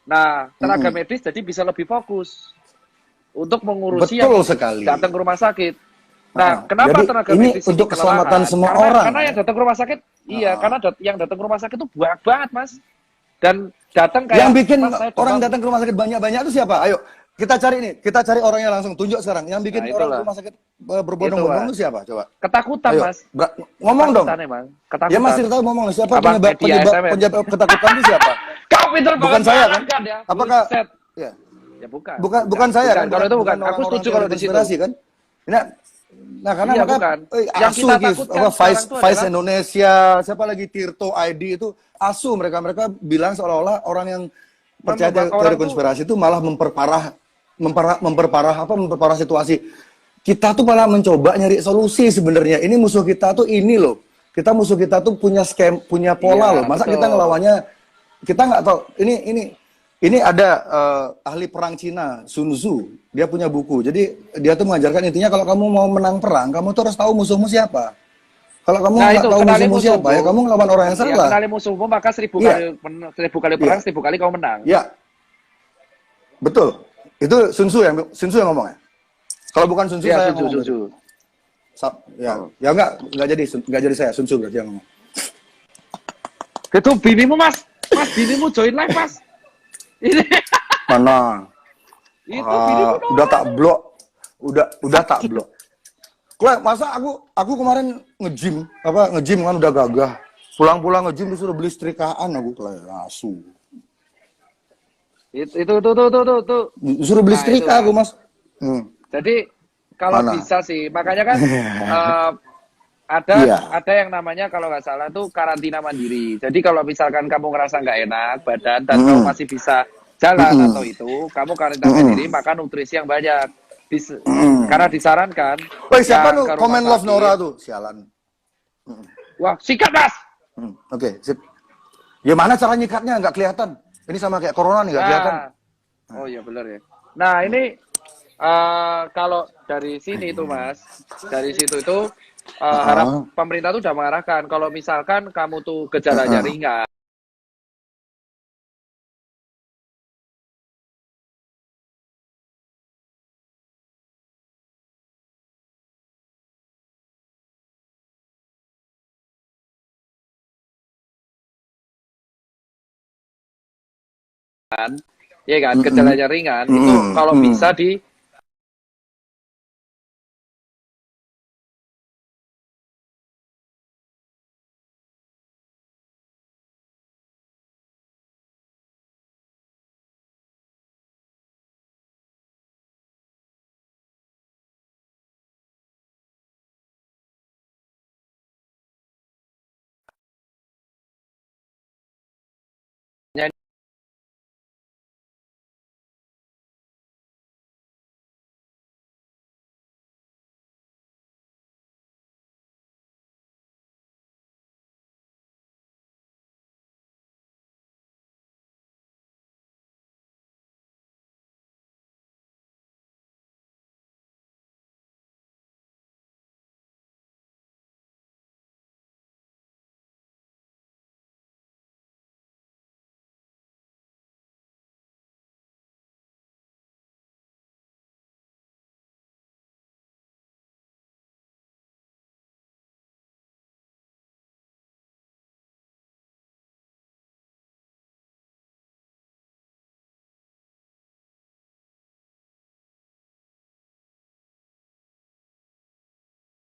Nah, tenaga medis jadi bisa lebih fokus untuk mengurusi Betul yang sekali. datang ke rumah sakit. Nah, kenapa jadi tenaga ini medis untuk kelelahan? keselamatan semua orang. Karena yang datang ke rumah sakit, iya, karena yang datang ke rumah sakit itu banyak banget, Mas. Dan datang kayak Yang bikin "Mas, saya orang demam." datang ke rumah sakit banyak-banyak itu siapa? Ayo, kita cari orangnya langsung. Tunjuk sekarang. Yang bikin Nah, orang itulah. ke rumah sakit berbondong-bondong Itu, itu siapa? Coba. Ketakutan, Ayo, Mas. ngomong dong. Ketakutan, emang. Ketakutan. Ya Mas tahu ngomong siapa Apa, media SMS? penyebab ketakutan itu siapa? Kau pintar Bukan banget saya kan? mengarahkan ya. Apakah Buset. ya? Ya bukan. Bukan saya kan? Kalau itu bukan. Aku orang-orang setuju teori kalau di situ. konspirasi kan? Nah, karena Iya, maka bukan. Yang ASU kita gitu, takutkan apa sekarang Vice tuh adalah- Indonesia, siapa lagi Tirto ID itu ASU mereka bilang seolah-olah orang yang percaya Membuat teori orang tuh- konspirasi itu malah memperparah situasi. Kita tuh malah mencoba nyari solusi sebenarnya. Ini musuh kita tuh ini loh. Musuh kita tuh punya punya pola Iya, loh. Masa betul. kita ngelawannya kita nggak tahu. Ini ada ahli perang Cina, Sun Tzu. Dia punya buku. Jadi dia tuh mengajarkan intinya kalau kamu mau menang perang, kamu tuh harus tahu musuhmu siapa. Kalau kamu nggak tahu kenali musuhmu siapa, ya kamu ngelawan orang yang Ya, salah. kenali musuhmu maka 1000 Iya. kali perang, 1000 kali kau menang. Ya, betul. Itu Sun Tzu yang ngomong ya. Kalau bukan Sun Tzu Iya, saya setuju, ngomong. setuju. Ya nggak jadi saya Sun Tzu berarti yang ngomong. Itu binimu, Mas. Mas, binimu join live, Mas. Ini. Mana? Itu binimu dong. Udah tak blok. Udah tak blok. Kle, masa aku kemarin nge-gym kan udah gagah. Pulang-pulang nge-gym disuruh beli setrikaan aku asu. Itu. Disuruh beli Nah, setrika itu. aku, Mas. Jadi kalau Mana? bisa sih, makanya kan Iya. ada yang namanya kalau nggak salah tuh karantina mandiri. Jadi kalau misalkan kamu ngerasa nggak enak badan dan kamu masih bisa jalan atau itu, kamu karantina mandiri makan nutrisi yang banyak. Karena disarankan. Woi, siapa yang tuh ke rumah komen love sakit. Nora tuh? Sialan. Wah, sikat, Mas. Oke, sip. Gimana cara nyikatnya? Nggak kelihatan. Ini sama kayak corona nih, nggak kelihatan. Oh iya benar ya. Nah ini kalau dari sini itu Mas, dari situ itu pemerintah tuh udah mengarahkan kalau misalkan kamu tuh gejalanya ringan, ya kan, gejalanya ringan, itu kalau bisa